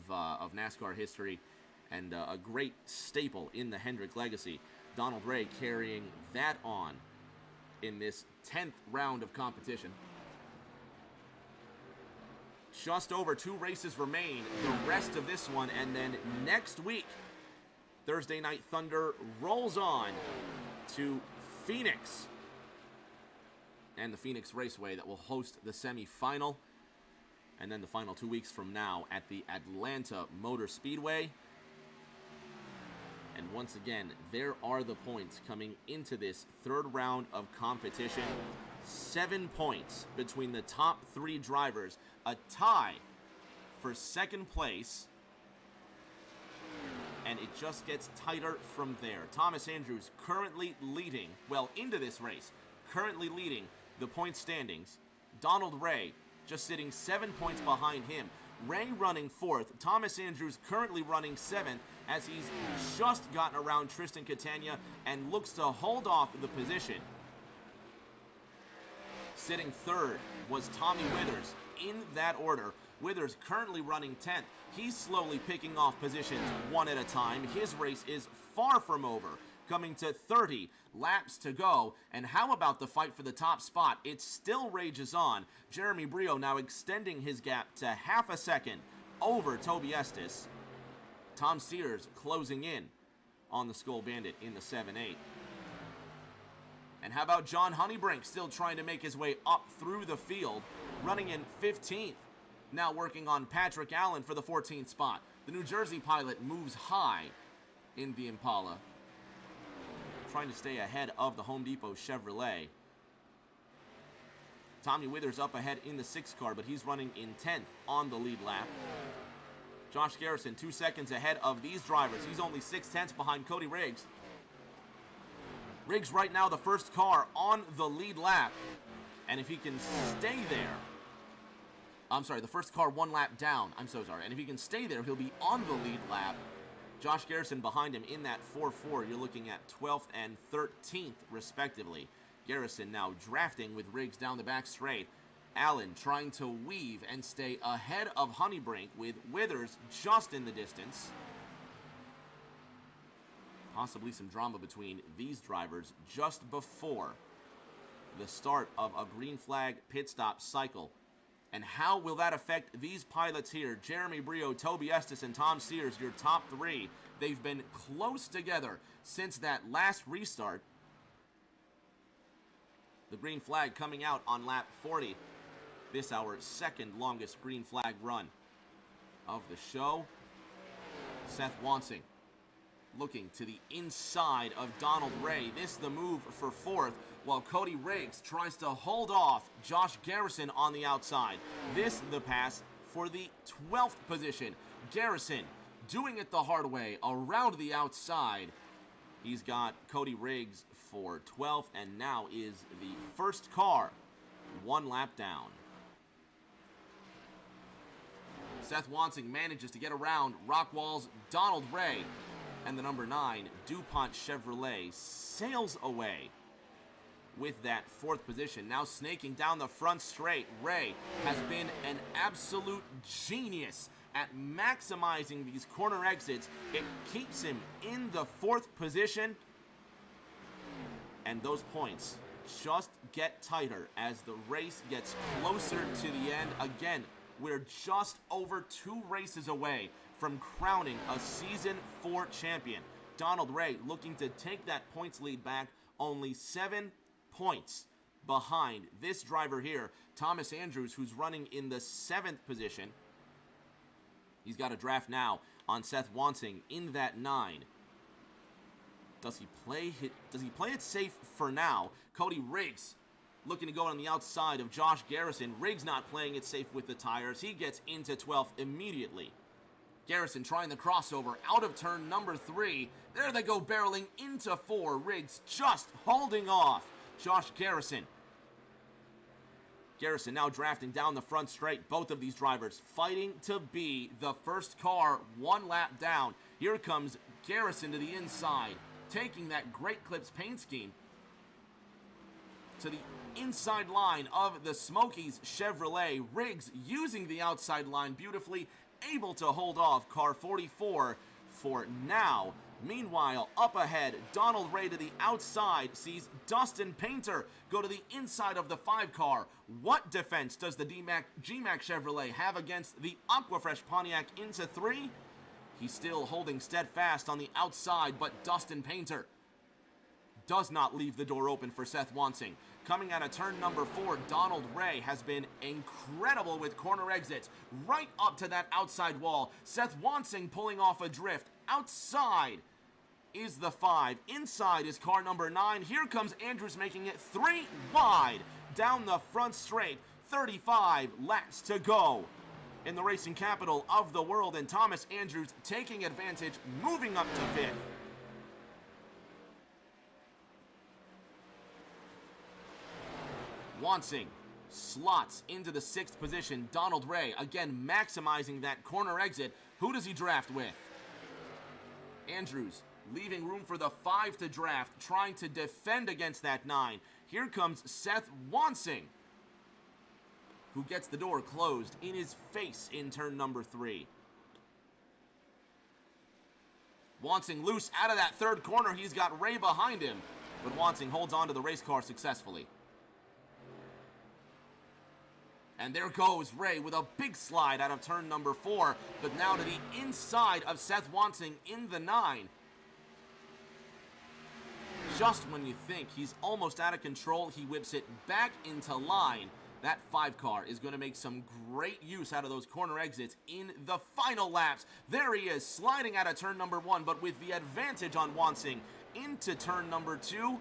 NASCAR history and a great staple in the Hendrick legacy. Donald Ray carrying that on in this 10th round of competition. Just over 2 races remain, the rest of this one, and then next week, Thursday Night Thunder rolls on to Phoenix, and the Phoenix Raceway that will host the semifinal, and then the final 2 weeks from now at the Atlanta Motor Speedway. And once again, there are the points coming into this 3rd round of competition. 7 points between the top 3 drivers, a tie for 2nd place. And it just gets tighter from there. Thomas Andrews currently leading, well, into this race, currently leading the point standings. Donald Ray just sitting 7 points behind him. Ray running 4th. Thomas Andrews currently running 7th as he's just gotten around Tristan Catania and looks to hold off the position. Sitting 3rd was Tommy Withers in that order. Withers currently running 10th. He's slowly picking off positions one at a time. His race is far from over. coming to 30 laps to go. And how about the fight for the top spot? It still rages on. Jeremy Brio now extending his gap to half a second over Toby Estes. Tom Sears closing in on the Skull Bandit in the 7-8. And how about John Honeybrink still trying to make his way up through the field, running in 15th. Now working on Patrick Allen for the 14th spot. The New Jersey pilot moves high in the Impala, trying to stay ahead of the Home Depot Chevrolet. Tommy Withers up ahead in the 6th car, but he's running in 10th on the lead lap. Josh Garrison 2 seconds ahead of these drivers. He's only 6/10 behind Cody Riggs. Riggs right now the first car on the lead lap. And if he can stay there, I'm sorry, the first car 1 lap down. I'm so sorry. And if he can stay there, he'll be on the lead lap. Josh Garrison behind him in that 4-4. You're looking at 12th and 13th, respectively. Garrison now drafting with Riggs down the back straight. Allen trying to weave and stay ahead of Honeybrink with Withers just in the distance. Possibly some drama between these drivers just before the start of a green flag pit stop cycle. And how will that affect these pilots here? Jeremy Brio, Toby Estes, and Tom Sears, your top 3. They've been close together since that last restart. The green flag coming out on lap 40. This our second longest green flag run of the show. Seth Wansing looking to the inside of Donald Ray. This the move for 4th, while Cody Riggs tries to hold off Josh Garrison on the outside. This the pass for the 12th position. Garrison doing it the hard way around the outside. He's got Cody Riggs for 12th and now is the first car 1 lap down. Seth Wansing manages to get around Rockwall's Donald Ray, and the number 9 DuPont Chevrolet sails away with that 4th position. Now snaking down the front straight. Ray has been an absolute genius at maximizing these corner exits. It keeps him in the 4th position, and those points just get tighter as the race gets closer to the end. Again, we're just over 2 races away from crowning a Season 4 champion. Donald Ray looking to take that points lead back, only 7 points behind this driver here, Thomas Andrews, who's running in the 7th position. He's got a draft now on Seth Wansing in that 9. Does he play it safe for now? Cody Riggs looking to go on the outside of Josh Garrison. Riggs not playing it safe with the tires. He gets into 12th immediately. Garrison trying the crossover out of turn number 3. There they go, barreling into 4. Riggs just holding off Josh Garrison. Garrison now drafting down the front straight. Both of these drivers fighting to be the first car 1 lap down. Here comes Garrison to the inside, taking that Great Clips paint scheme to the inside line of the Smokies Chevrolet. Riggs using the outside line beautifully, able to hold off car 44 for now. Meanwhile, up ahead, Donald Ray to the outside sees Dustin Painter go to the inside of the 5 car. What defense does the GMAC Chevrolet have against the Aquafresh Pontiac into 3? He's still holding steadfast on the outside, but Dustin Painter does not leave the door open for Seth Wansing. Coming out of turn number 4, Donald Ray has been incredible with corner exits right up to that outside wall. Seth Wansing pulling off a drift. Outside is the 5. Inside is car number 9. Here comes Andrews making it 3 wide down the front straight. 35 laps to go in the racing capital of the world, and Thomas Andrews taking advantage, moving up to 5th. Wansing slots into the 6th position. Donald Ray, again, maximizing that corner exit. Who does he draft with? Andrews leaving room for the 5 to draft, trying to defend against that 9. Here comes Seth Wansing, who gets the door closed in his face in turn number 3. Wansing loose out of that third corner. He's got Ray behind him, but Wansing holds on to the race car successfully. And there goes Ray with a big slide out of turn number 4, but now to the inside of Seth Wansing in the 9. Just when you think he's almost out of control, he whips it back into line. That 5 car is going to make some great use out of those corner exits in the final laps. There he is, sliding out of turn number 1, but with the advantage on Wansing into turn number 2.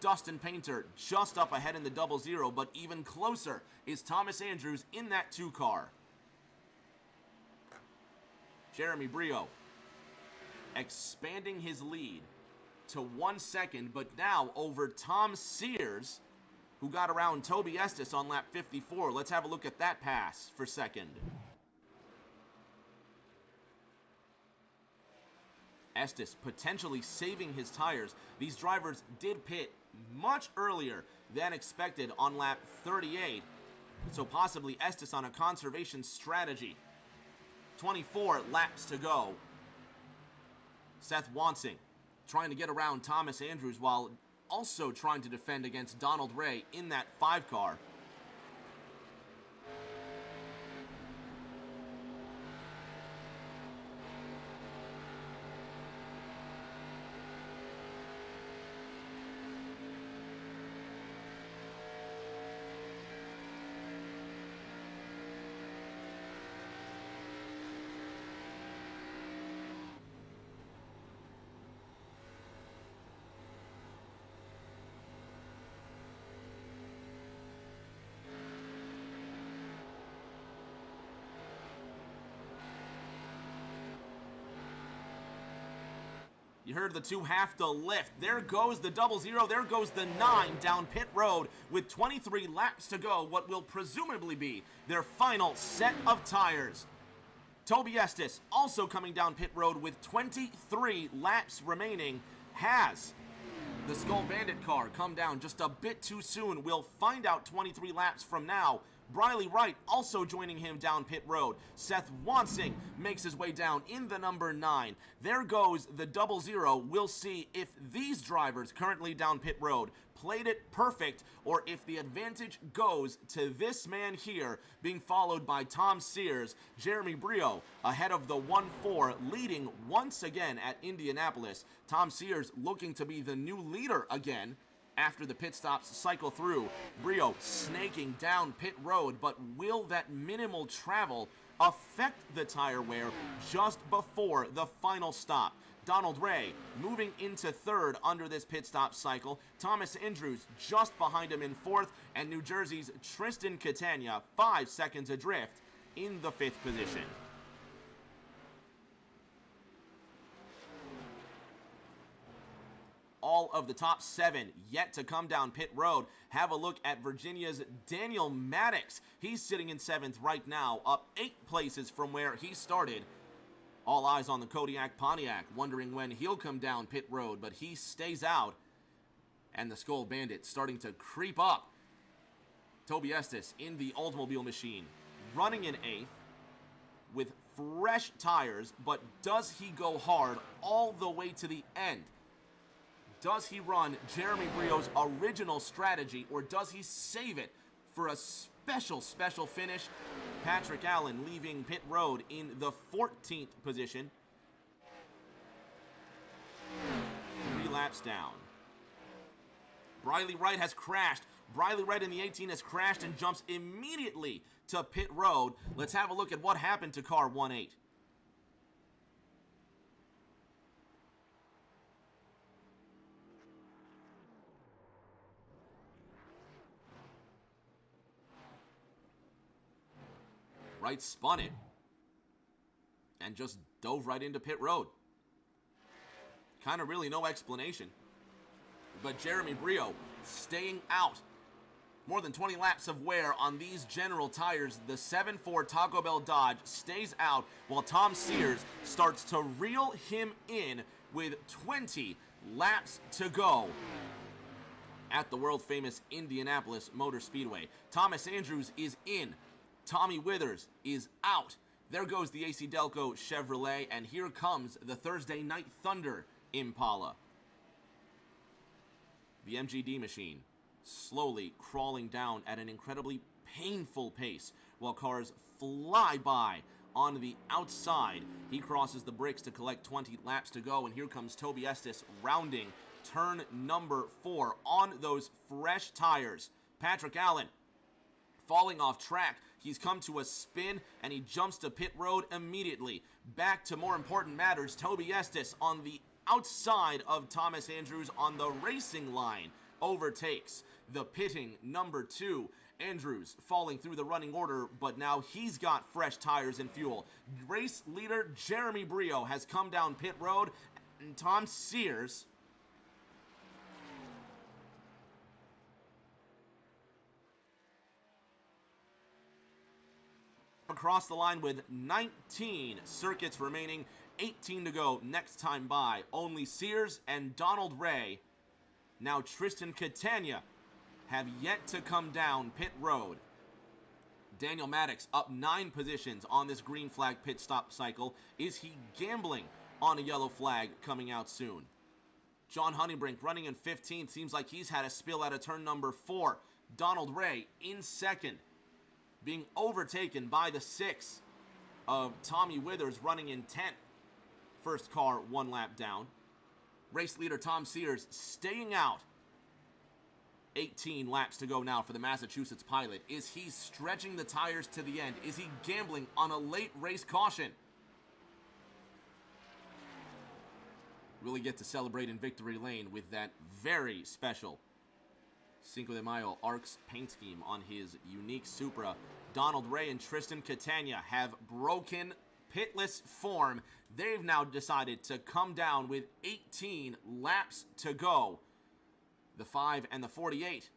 Dustin Painter just up ahead in the 00, but even closer is Thomas Andrews in that 2 car. Jeremy Brio expanding his lead to 1 second, but now over Tom Sears, who got around Toby Estes on lap 54. Let's have a look at that pass for second. Estes potentially saving his tires. These drivers did pit much earlier than expected on lap 38, so possibly Estes on a conservation strategy. 24 laps to go. Seth Wansing trying to get around Thomas Andrews while also trying to defend against Donald Ray in that 5 car. You heard the 2 have to lift. There goes the 00. There goes the 9 down pit road with 23 laps to go. What will presumably be their final set of tires. Toby Estes also coming down pit road with 23 laps remaining. Has the Skull Bandit car come down just a bit too soon? We'll find out 23 laps from now. Briley Wright also joining him down pit road. Seth Wansing makes his way down in the number 9. There goes the 00. We'll see if these drivers currently down pit road played it perfect, or if the advantage goes to this man here, being followed by Tom Sears. Jeremy Brio ahead of the 1-4, leading once again at Indianapolis. Tom Sears looking to be the new leader again after the pit stops cycle through. Brio snaking down pit road, but will that minimal travel affect the tire wear just before the final stop? Donald Ray moving into 3rd under this pit stop cycle. Thomas Andrews just behind him in 4th, and New Jersey's Tristan Catania 5 seconds adrift in the 5th position. All of the top 7 yet to come down pit road. Have a look at Virginia's Daniel Maddox. He's sitting in 7th right now, up 8 places from where he started. All eyes on the Kodiak Pontiac, wondering when he'll come down pit road, but he stays out. And the Skull Bandit starting to creep up. Toby Estes in the Oldsmobile machine, running in 8th with fresh tires, but does he go hard all the way to the end? Does he run Jeremy Brio's original strategy, or does he save it for a special finish? Patrick Allen leaving pit road in the 14th position. 3 laps down. Briley Wright has crashed. Briley Wright in the 18 has crashed and jumps immediately to pit road. Let's have a look at what happened to car 1-8. Wright spun it and just dove right into pit road. Kind of really no explanation. But Jeremy Brio staying out. More than 20 laps of wear on these general tires. The 7-4 Taco Bell Dodge stays out while Tom Sears starts to reel him in with 20 laps to go at the world famous Indianapolis Motor Speedway. Thomas Andrews is in. Tommy Withers is out. There goes the AC Delco Chevrolet, and here comes the Thursday Night Thunder Impala. The MGD machine slowly crawling down at an incredibly painful pace while cars fly by on the outside. He crosses the bricks to collect 20 laps to go, and here comes Toby Estes rounding turn number 4 on those fresh tires. Patrick Allen falling off track. He's come to a spin, and he jumps to pit road immediately. Back to more important matters. Toby Estes on the outside of Thomas Andrews on the racing line overtakes the pitting number 2. Andrews falling through the running order, but now he's got fresh tires and fuel. Race leader Jeremy Brio has come down pit road, and Tom Sears across the line with 19 circuits remaining, 18 to go next time by. Only Sears and Donald Ray, now Tristan Catania, have yet to come down pit road. Daniel Maddox up 9 positions on this green flag pit stop cycle. Is he gambling on a yellow flag coming out soon? John Honeybrink running in 15th. Seems like he's had a spill out of turn number 4. Donald Ray in second, being overtaken by the 6 of Tommy Withers running in 10th. First car 1 lap down. Race leader Tom Sears staying out. 18 laps to go now for the Massachusetts pilot. Is he stretching the tires to the end? Is he gambling on a late race caution? Really get to celebrate in victory lane with that very special Cinco de Mayo ARCS paint scheme on his unique Supra. Donald Ray and Tristan Catania have broken pitless form. They've now decided to come down with 18 laps to go. The 5 and the 48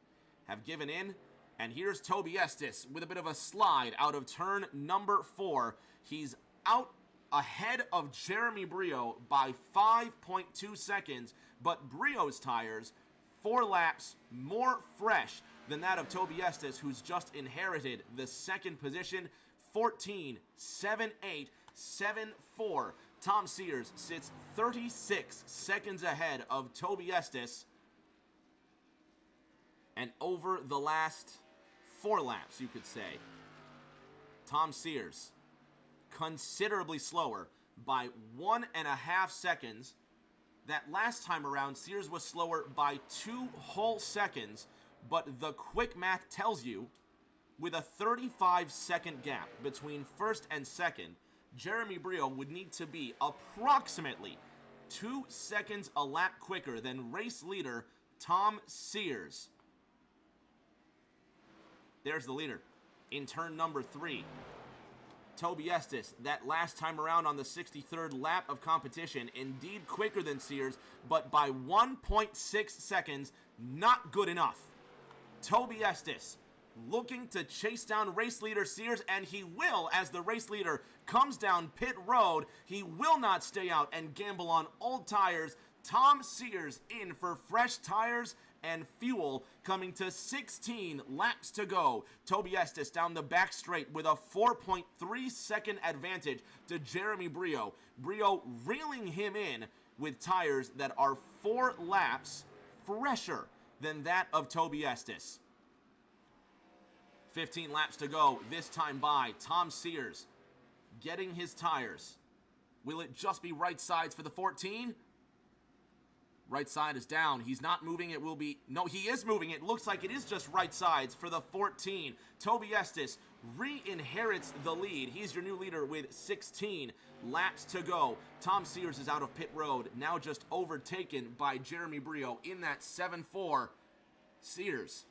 have given in, and here's Toby Estes with a bit of a slide out of turn number 4. He's out ahead of Jeremy Brio by 5.2 seconds, but Brio's tires 4 laps more fresh than that of Toby Estes, who's just inherited the second position. 14, 7, 8, 7, 4. Tom Sears sits 36 seconds ahead of Toby Estes. And over the last 4 laps, you could say, Tom Sears considerably slower by 1.5 seconds. That last time around, Sears was slower by 2 whole seconds, but the quick math tells you, with a 35-second gap between first and second, Jeremy Brio would need to be approximately 2 seconds a lap quicker than race leader Tom Sears. There's the leader in turn number 3. Toby Estes, that last time around on the 63rd lap of competition, indeed quicker than Sears, but by 1.6 seconds, not good enough. Toby Estes looking to chase down race leader Sears, and he will as the race leader comes down pit road. He will not stay out and gamble on old tires. Tom Sears in for fresh tires and fuel, coming to 16 laps to go. Toby Estes down the back straight with a 4.3 second advantage to Jeremy Brio. Brio reeling him in with tires that are 4 laps fresher than that of Toby Estes. 15 laps to go this time by. Tom Sears getting his tires. Will it just be right sides for the 14? Right side is down. He's not moving. It will be... No, he is moving. It looks like it is just right sides for the 14. Toby Estes re-inherits the lead. He's your new leader with 16 laps to go. Tom Sears is out of pit road, now just overtaken by Jeremy Brio in that 7-4. Sears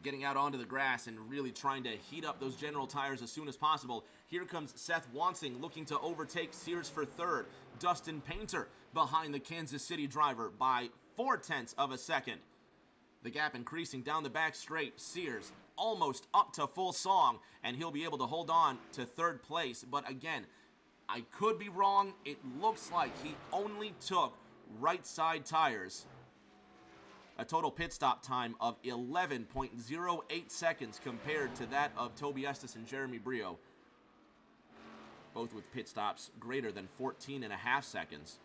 getting out onto the grass and really trying to heat up those General tires as soon as possible. Here comes Seth Wansing looking to overtake Sears for third. Dustin Painter behind the Kansas City driver by 0.4 of a second. The gap increasing down the back straight. Sears almost up to full song, and he'll be able to hold on to third place. But again, I could be wrong. It looks like he only took right side tires. A total pit stop time of 11.08 seconds compared to that of Toby Estes and Jeremy Brio. both with pit stops greater than 14.5 seconds.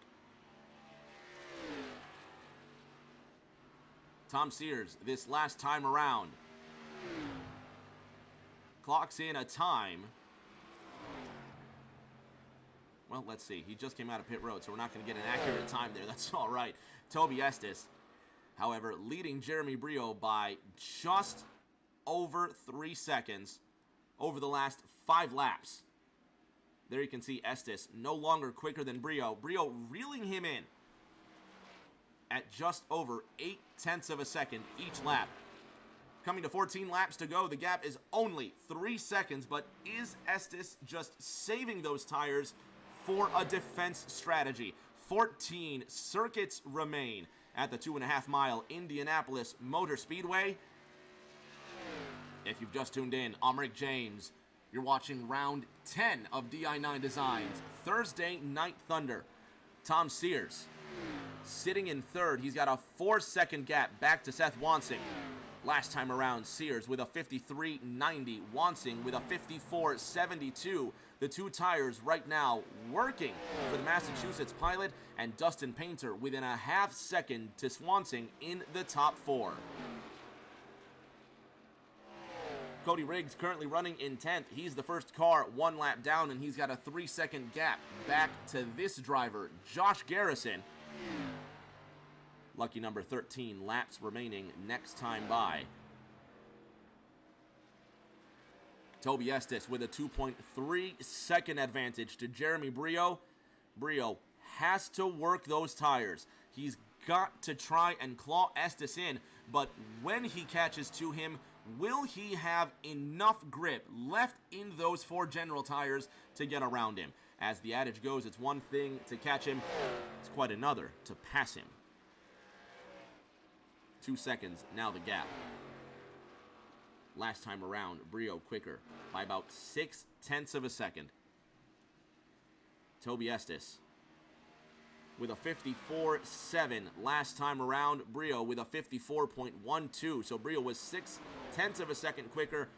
Tom Sears, this last time around, clocks in a time. Well, let's see. He just came out of pit road, so we're not going to get an accurate time there. That's all right. Toby Estes, however, leading Jeremy Brio by just over 3 seconds over the last 5 laps. There you can see Estes no longer quicker than Brio. Brio reeling him in at just over 0.8 of a second each lap. Coming to 14 laps to go, the gap is only 3 seconds, but is Estes just saving those tires for a defense strategy? 14 circuits remain at the 2.5-mile Indianapolis Motor Speedway. If you've just tuned in, I'm Rick James. You're watching round 10 of di9 Designs Thursday Night Thunder. Tom Sears sitting in third. He's got a 4-second gap back to Seth Wansing. Last time around, Sears with a 53.90, Wansing with a 54.72. The two tires right now working for the Massachusetts pilot, and Dustin Painter within a half second to Swansing in the top 4. Cody Riggs currently running in 10th. He's the first car 1 lap down, and he's got a 3-second gap back to this driver, Josh Garrison. Lucky number 13, laps remaining next time by. Toby Estes with a 2.3-second advantage to Jeremy Brio. Brio has to work those tires. He's got to try and claw Estes in, but when he catches to him, will he have enough grip left in those 4 general tires to get around him? As the adage goes, it's one thing to catch him, it's quite another to pass him. 2 seconds, now the gap. Last time around, Brio quicker by about 0.6 of a second. Toby Estes with a 54.7 last time around. Brio with a 54.12. So Brio was 0.6 of a second quicker,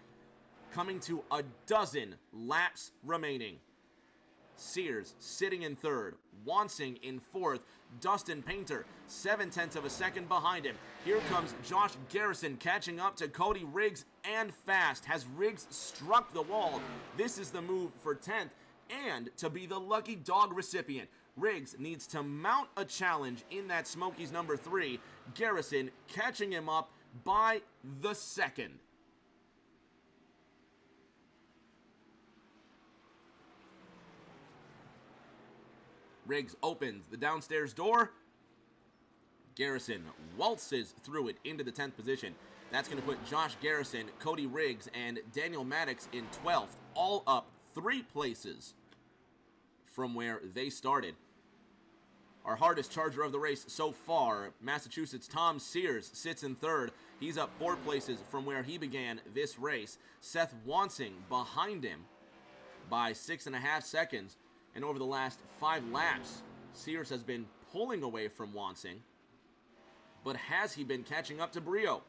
coming to a dozen laps remaining. Sears sitting in third, Wansing in fourth, Dustin Painter 0.7 of a second behind him. Here comes Josh Garrison catching up to Cody Riggs, and fast. Has Riggs struck the wall? This is the move for 10th and to be the lucky dog recipient. Riggs needs to mount a challenge in that Smokies number 3. Garrison catching him up by the second. Riggs opens the downstairs door. Garrison waltzes through it into the 10th position. That's going to put Josh Garrison, Cody Riggs, and Daniel Maddox in 12th, all up 3 places from where they started. Our hardest charger of the race so far, Massachusetts' Tom Sears, sits in third. He's up 4 places from where he began this race. Seth Wansing behind him by 6.5 seconds. And over the last 5 laps, Sears has been pulling away from Wansing. But has he been catching up to Brio?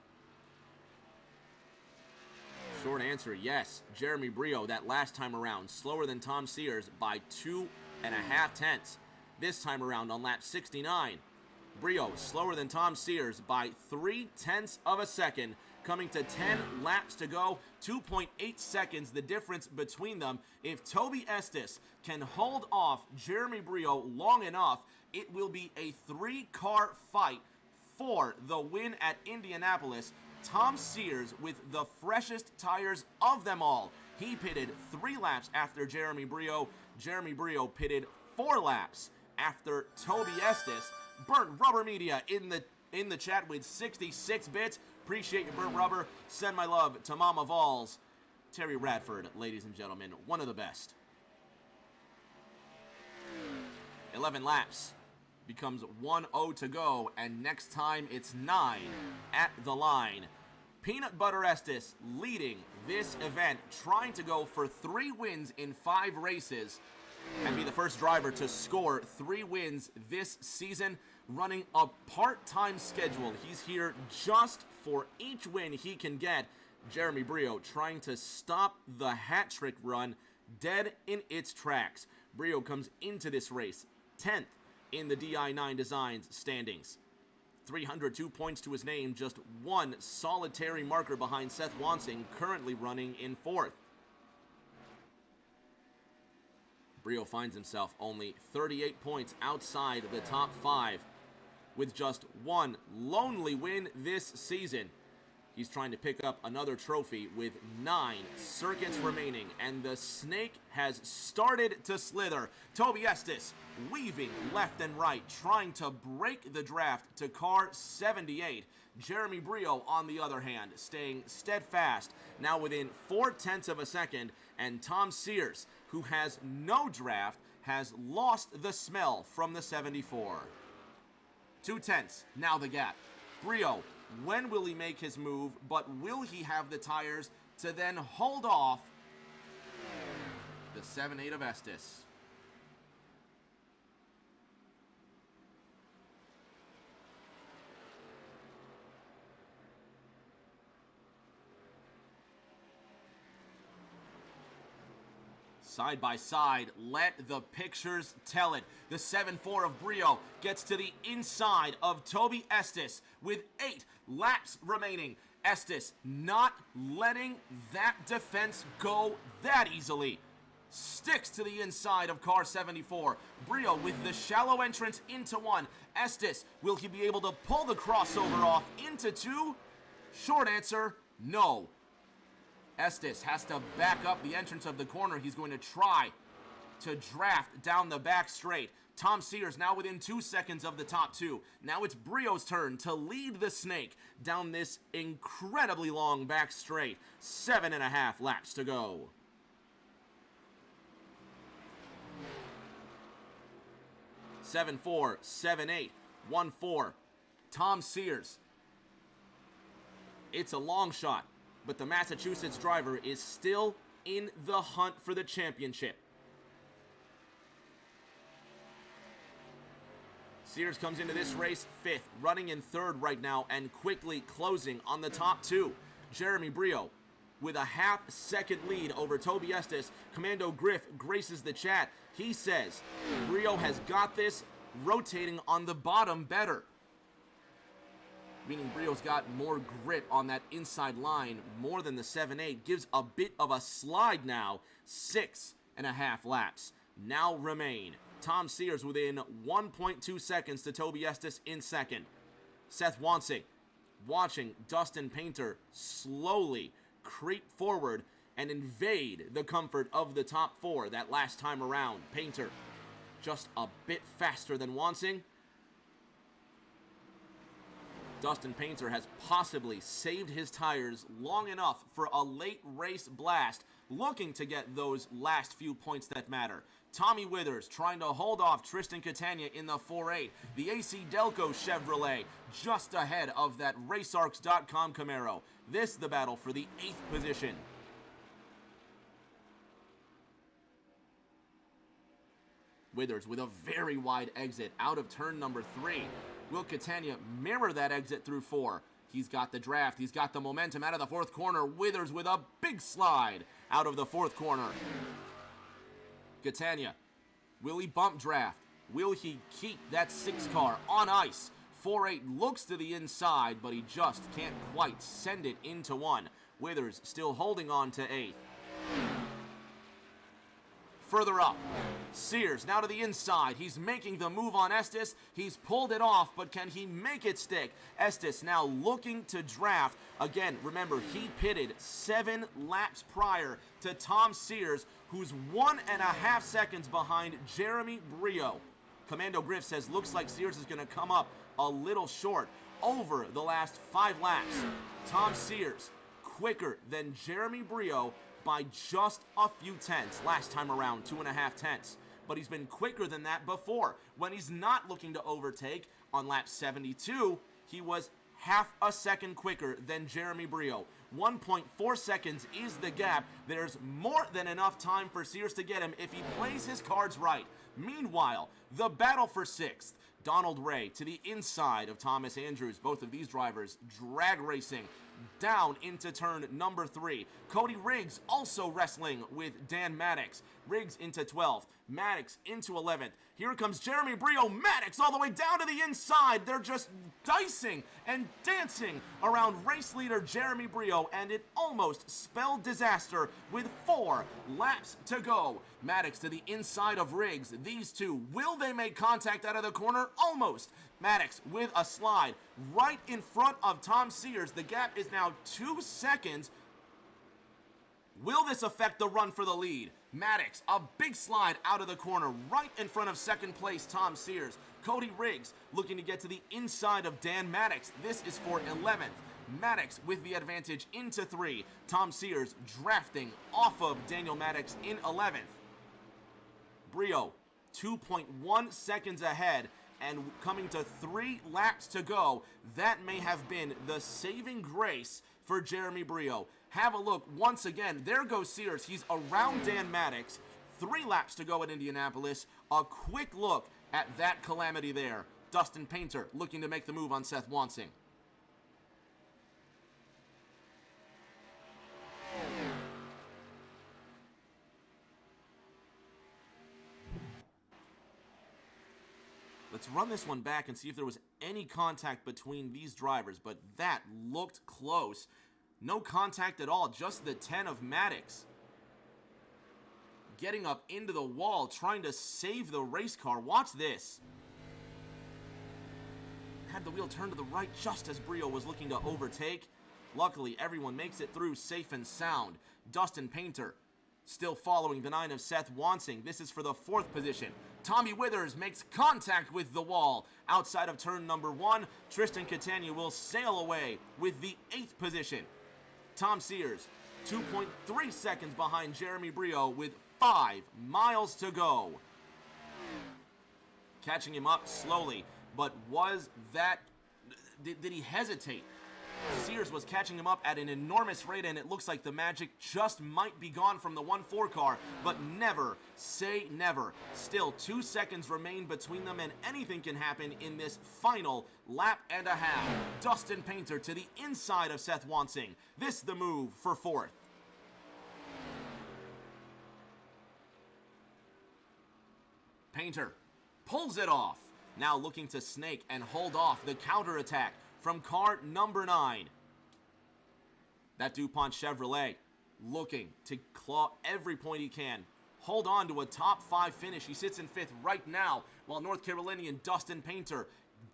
Short answer, yes. Jeremy Brio, that last time around, slower than Tom Sears by 2.5 tenths. This time around on lap 69, Brio slower than Tom Sears by 0.3 of a second. Coming to 10 laps to go, 2.8 seconds the difference between them. If Toby Estes can hold off Jeremy Brio long enough, it will be a 3-car fight for the win at Indianapolis. Tom Sears with the freshest tires of them all. He pitted 3 laps after Jeremy Brio. Jeremy Brio pitted 4 laps after Toby Estes. Burnt Rubber Media in the chat with 66 bits. Appreciate your burnt rubber. Send my love to Mama Vols. Terry Radford, ladies and gentlemen, one of the best. 11 laps. Becomes 1-0 to go, and next time it's 9 at the line. Peanut Butter Estes leading this event, trying to go for 3 wins in 5 races and be the first driver to score 3 wins this season, running a part-time schedule. He's here just for each win he can get. Jeremy Brio trying to stop the hat trick run dead in its tracks. Brio comes into this race 10th in the di9 Designs standings. 302 points to his name, just one solitary marker behind Seth Wansing, currently running in 4th. Brio finds himself only 38 points outside of the top 5 with just one lonely win this season. He's trying to pick up another trophy with 9 circuits remaining, and the snake has started to slither. Toby Estes weaving left and right, trying to break the draft to car 78. Jeremy Brio, on the other hand, staying steadfast, now within 0.4 of a second, and Tom Sears, who has no draft, has lost the smell from the 74. 0.2, now the gap. Brio, when will he make his move, but will he have the tires to then hold off the 7-8 of Estes? Side by side, let the pictures tell it. The 7-4 of Brio gets to the inside of Toby Estes with 8 laps remaining. Estes not letting that defense go that easily. Sticks to the inside of car 74. Brio with the shallow entrance into 1. Estes, will he be able to pull the crossover off into 2? Short answer, no. Estes has to back up the entrance of the corner. He's going to try to draft down the back straight. Tom Sears now within 2 seconds of the top 2. Now it's Brio's turn to lead the snake down this incredibly long back straight. 7.5 laps to go. Seven 4, 7-8, 1-4. Tom Sears. It's a long shot, but the Massachusetts driver is still in the hunt for the championship. Sears comes into this race 5th, running in 3rd right now, and quickly closing on the top 2. Jeremy Brio with a half-second lead over Toby Estes. Commando Griff graces the chat. He says Brio has got this, rotating on the bottom better. Meaning Brio's got more grit on that inside line, more than the 7-8. Gives a bit of a slide now. 6.5 laps now remain. Tom Sears within 1.2 seconds to Toby Estes in 2nd. Seth Wansing watching Dustin Painter slowly creep forward and invade the comfort of the top 4 that last time around. Painter just a bit faster than Wansing. Dustin Painter has possibly saved his tires long enough for a late race blast, looking to get those last few points that matter. Tommy Withers trying to hold off Tristan Catania in the 4-8. The AC Delco Chevrolet just ahead of that RaceArcs.com Camaro. This the battle for the 8th position. Withers with a very wide exit out of turn number 3. Will Catania mirror that exit through 4? He's got the draft. He's got the momentum out of the 4th corner. Withers with a big slide out of the 4th corner. Catania, will he bump draft? Will he keep that 6 car on ice? 4-8 looks to the inside, but he just can't quite send it into 1. Withers still holding on to 8th. Further up, Sears now to the inside. He's making the move on Estes. He's pulled it off, but can he make it stick? Estes now looking to draft. Again, remember, he pitted 7 laps prior to Tom Sears, who's 1.5 seconds behind Jeremy Brio. Commando Griff says, looks like Sears is going to come up a little short over the last 5 laps. Tom Sears quicker than Jeremy Brio by just a few tenths. Last time around, 2.5 tenths. But he's been quicker than that before. When he's not looking to overtake, on lap 72, he was half a second quicker than Jeremy Brio. 1.4 seconds is the gap. There's more than enough time for Sears to get him if he plays his cards right. Meanwhile, the battle for 6th. Donald Ray to the inside of Thomas Andrews. Both of these drivers drag racing down into turn number 3. Cody Riggs also wrestling with Dan Maddox. Riggs into 12th, Maddox into 11th. Here comes Jeremy Brio, Maddox all the way down to the inside. They're just dicing and dancing around race leader Jeremy Brio, and it almost spelled disaster with 4 laps to go. Maddox to the inside of Riggs. These two, will they make contact out of the corner? Almost. Maddox with a slide right in front of Tom Sears. The gap is now 2 seconds. Will this affect the run for the lead? Maddox, a big slide out of the corner right in front of second place Tom Sears. Cody Riggs looking to get to the inside of Dan Maddox. This is for 11th. Maddox with the advantage into 3. Tom Sears drafting off of Daniel Maddox in 11th. Brio 2.1 seconds ahead and coming to 3 laps to go. That may have been the saving grace for Jeremy Brio. Have a look once again. There goes Sears. He's around Dan Maddox. 3 laps to go at Indianapolis. A quick look at that calamity there. Dustin Painter looking to make the move on Seth Wansing. Let's run this one back and see if there was any contact between these drivers, but that looked close. No contact at all, just the 10 of Maddox. Getting up into the wall, trying to save the race car. Watch this. Had the wheel turn to the right just as Brio was looking to overtake. Luckily, everyone makes it through safe and sound. Dustin Painter still following the 9 of Seth Wansing. This is for the 4th position. Tommy Withers makes contact with the wall. Outside of turn number 1, Tristan Catania will sail away with the 8th position. Tom Sears, 2.3 seconds behind Jeremy Brio with 5 miles to go. Catching him up slowly, but was that... Did he hesitate? Sears was catching him up at an enormous rate, and it looks like the magic just might be gone from the 1-4 car, but never say never. Still 2 seconds remain between them, and anything can happen in this final lap and a half. Dustin Painter to the inside of Seth Wansing. This the move for 4th. Painter pulls it off. Now looking to snake and hold off the counterattack from car number 9. That DuPont Chevrolet looking to claw every point he can. Hold on to a top 5 finish. He sits in 5th right now, while North Carolinian Dustin Painter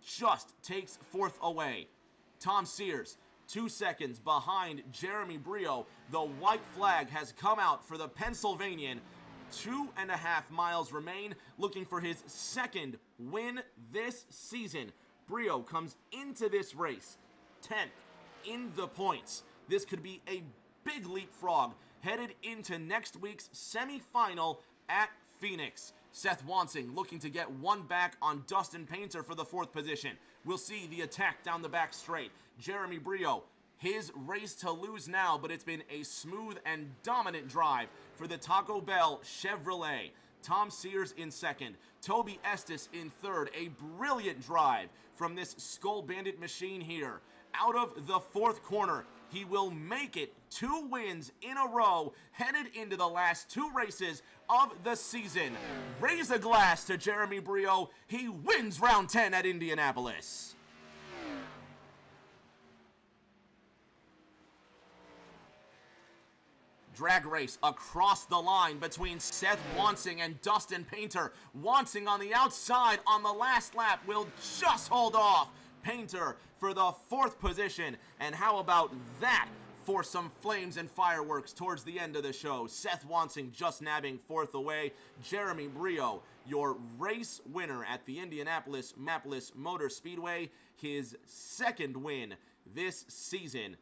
just takes 4th away. Tom Sears, 2 seconds behind Jeremy Brio. The white flag has come out for the Pennsylvanian. 2.5 miles remain, looking for his 2nd win this season. Brio comes into this race 10th in the points. This could be a big leapfrog headed into next week's semifinal at Phoenix. Seth Wansing looking to get one back on Dustin Painter for the 4th position. We'll see the attack down the back straight. Jeremy Brio, his race to lose now, but it's been a smooth and dominant drive for the Taco Bell Chevrolet. Tom Sears in 2nd, Toby Estes in 3rd. A brilliant drive from this Skull Bandit machine here. Out of the 4th corner, he will make it 2 wins in a row, headed into the last 2 races of the season. Raise a glass to Jeremy Brio. He wins round 10 at Indianapolis. Drag race across the line between Seth Wansing and Dustin Painter. Wansing on the outside on the last lap will just hold off Painter for the 4th position. And how about that for some flames and fireworks towards the end of the show? Seth Wansing just nabbing 4th away. Jeremy Brio, your race winner at the Indianapolis Motor Speedway, his 2nd win this season.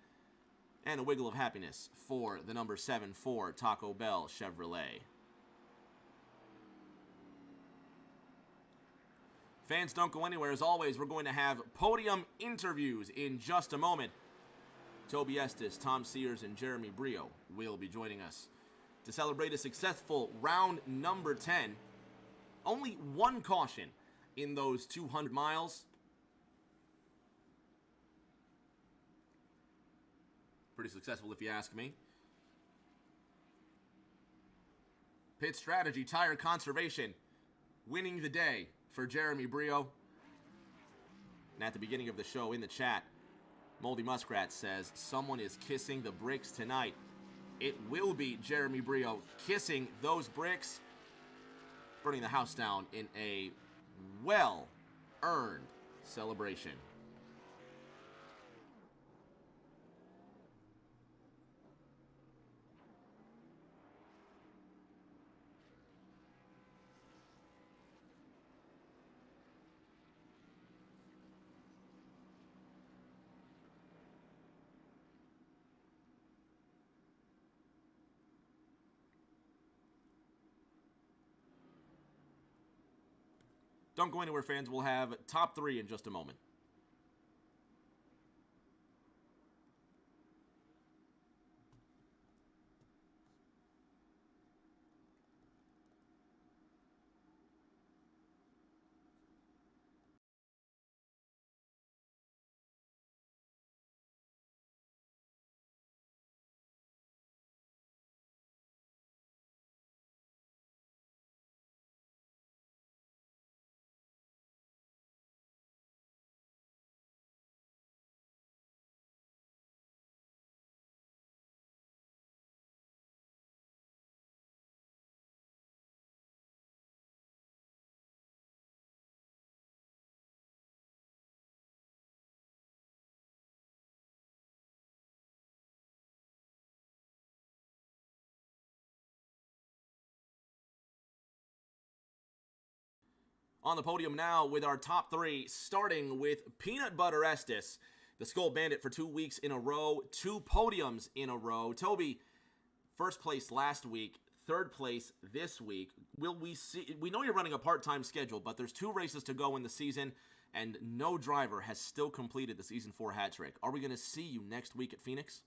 And a wiggle of happiness for the number 7 Ford Taco Bell Chevrolet. Fans, don't go anywhere. As always, we're going to have podium interviews in just a moment. Toby Estes, Tom Sears, and Jeremy Brio will be joining us to celebrate a successful round number 10. Only 1 caution in those 200 miles. Pretty successful if you ask me. Pit strategy, tire conservation, winning the day for Jeremy Brio. And at the beginning of the show in the chat, Moldy Muskrat says, someone is kissing the bricks tonight. It will be Jeremy Brio kissing those bricks, burning the house down in a well-earned celebration. Don't go anywhere, fans. We'll have top three in just a moment. On the podium now with our top three, starting with Peanut Butter Estes, the Skull Bandit for 2 weeks in a row, 2 podiums in a row. Toby, first place last week, third place this week. Will we see? We know you're running a part-time schedule, but there's 2 races to go in the season, and no driver has still completed the Season 4 hat trick. Are we going to see you next week at Phoenix?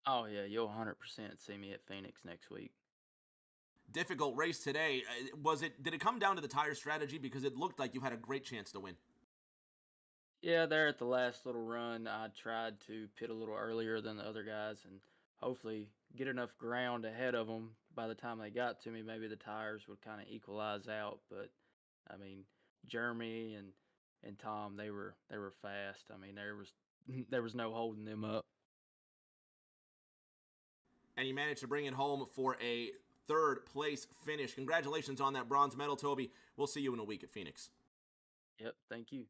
Oh, yeah, you'll 100% see me at Phoenix next week. Difficult race today. Did it come down to the tire strategy? Because it looked like you had a great chance to win. Yeah, there at the last little run, I tried to pit a little earlier than the other guys and hopefully get enough ground ahead of them. By the time they got to me, maybe the tires would kind of equalize out. But I mean, Jeremy and Tom, they were fast. I mean, there was no holding them up. And you managed to bring it home for a third place finish. Congratulations on that bronze medal, Toby. We'll see you in a week at Phoenix. Yep, thank you.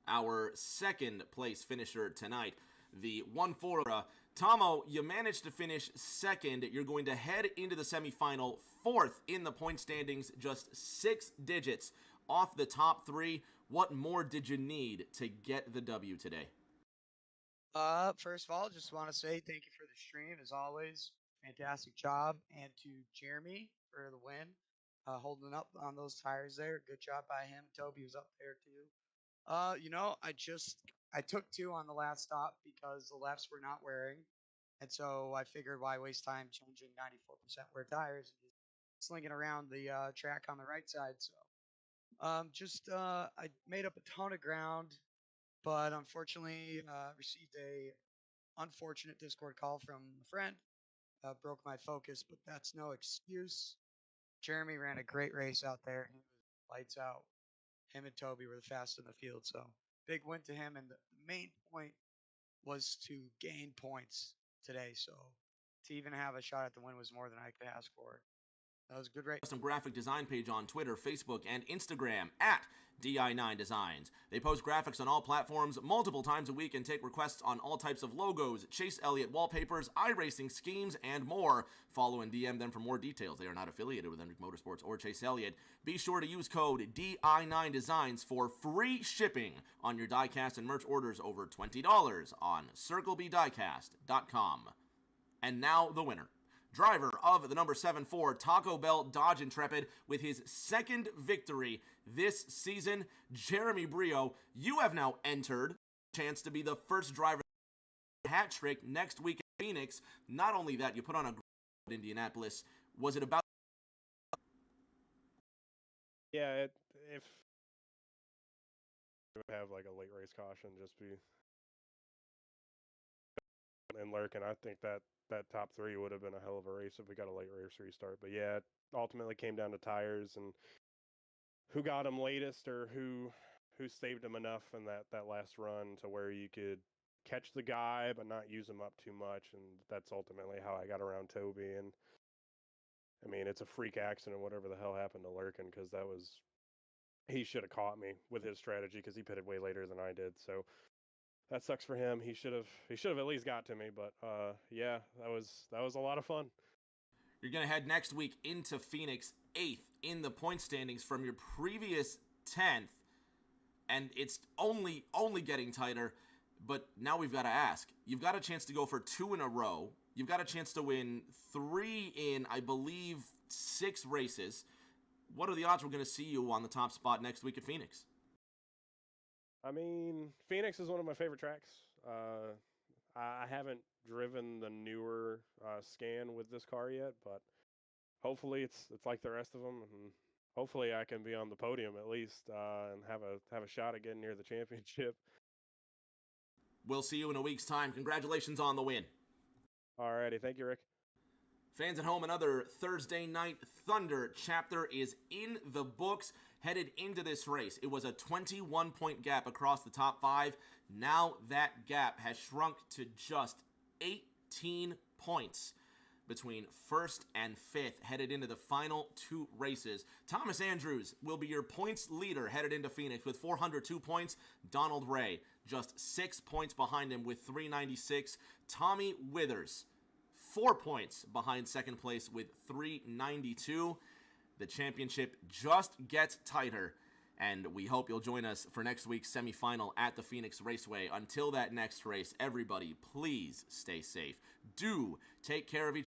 Our second place finisher tonight, the 1-4. Tomo, you managed to finish second. You're going to head into the semifinal, 4th in the point standings, just 6 digits off the top 3. What more did you need to get the W today? First of all, just want to say thank you for the stream as always. Fantastic job, and to Jeremy for the win, holding up on those tires there. Good job by him. Toby was up there too. I took 2 on the last stop because the lefts were not wearing, and so I figured why waste time changing 94% wear tires and just slinging around the track on the right side. So I made up a ton of ground, but unfortunately received a unfortunate Discord call from a friend. Broke my focus, but that's no excuse. Jeremy ran a great race out there. He was lights out. Him and Toby were the fastest in the field, so big win to him. And the main point was to gain points today. So to even have a shot at the win was more than I could ask for. That was a good race. Custom graphic design page on Twitter, Facebook, and Instagram at di9 Designs. They post graphics on all platforms multiple times a week and take requests on all types of logos, Chase Elliott wallpapers, iRacing schemes, and more. Follow and DM them for more details. They are not affiliated with Hendrick Motorsports or Chase Elliott. Be sure to use code di9 Designs for free shipping on your diecast and merch orders over $20 on circlebdiecast.com. And now the winner. Driver of the number 7 Ford Taco Bell Dodge Intrepid with his second victory this season, Jeremy Brio. You have now entered chance to be the first driver hat trick next week at Phoenix. Not only that, you put on a great Indianapolis. Was it about? Yeah, if we have like a late race caution, just be and Lurkin. I think that top three would have been a hell of a race if we got a late race restart. But yeah, it ultimately came down to tires and who got him latest or who saved him enough in that last run to where you could catch the guy but not use him up too much. And that's ultimately how I got around Toby. And I mean, it's a freak accident, whatever the hell happened to Lurkin, because he should have caught me with his strategy because he pitted way later than I did. So that sucks for him. He should have at least got to me. But yeah, that was a lot of fun. You're going to head next week into Phoenix, 8th in the point standings from your previous 10th, and it's only getting tighter. But now we've got to ask. You've got a chance to go for 2 in a row. You've got a chance to win 3 in, I believe, 6 races. What are the odds we're going to see you on the top spot next week at Phoenix? I mean, Phoenix is one of my favorite tracks. I haven't driven the newer Scan with this car yet, but hopefully it's like the rest of them, and hopefully I can be on the podium at least and have a shot at getting near the championship. We'll see you in a week's time. Congratulations on the win. Alrighty, thank you, Rick. Fans at home, another Thursday night Thunder chapter is in the books. Headed into this race, it was a 21-point gap across the top 5. Now that gap has shrunk to just 18 points between 1st and 5th headed into the final 2 races. Thomas Andrews will be your points leader headed into Phoenix with 402 points. Donald Ray just 6 points behind him with 396. Tommy Withers 4 points behind second place with 392. The championship just gets tighter, and we hope you'll join us for next week's semifinal at the Phoenix Raceway. Until that next race, everybody, please stay safe. Do take care of each other.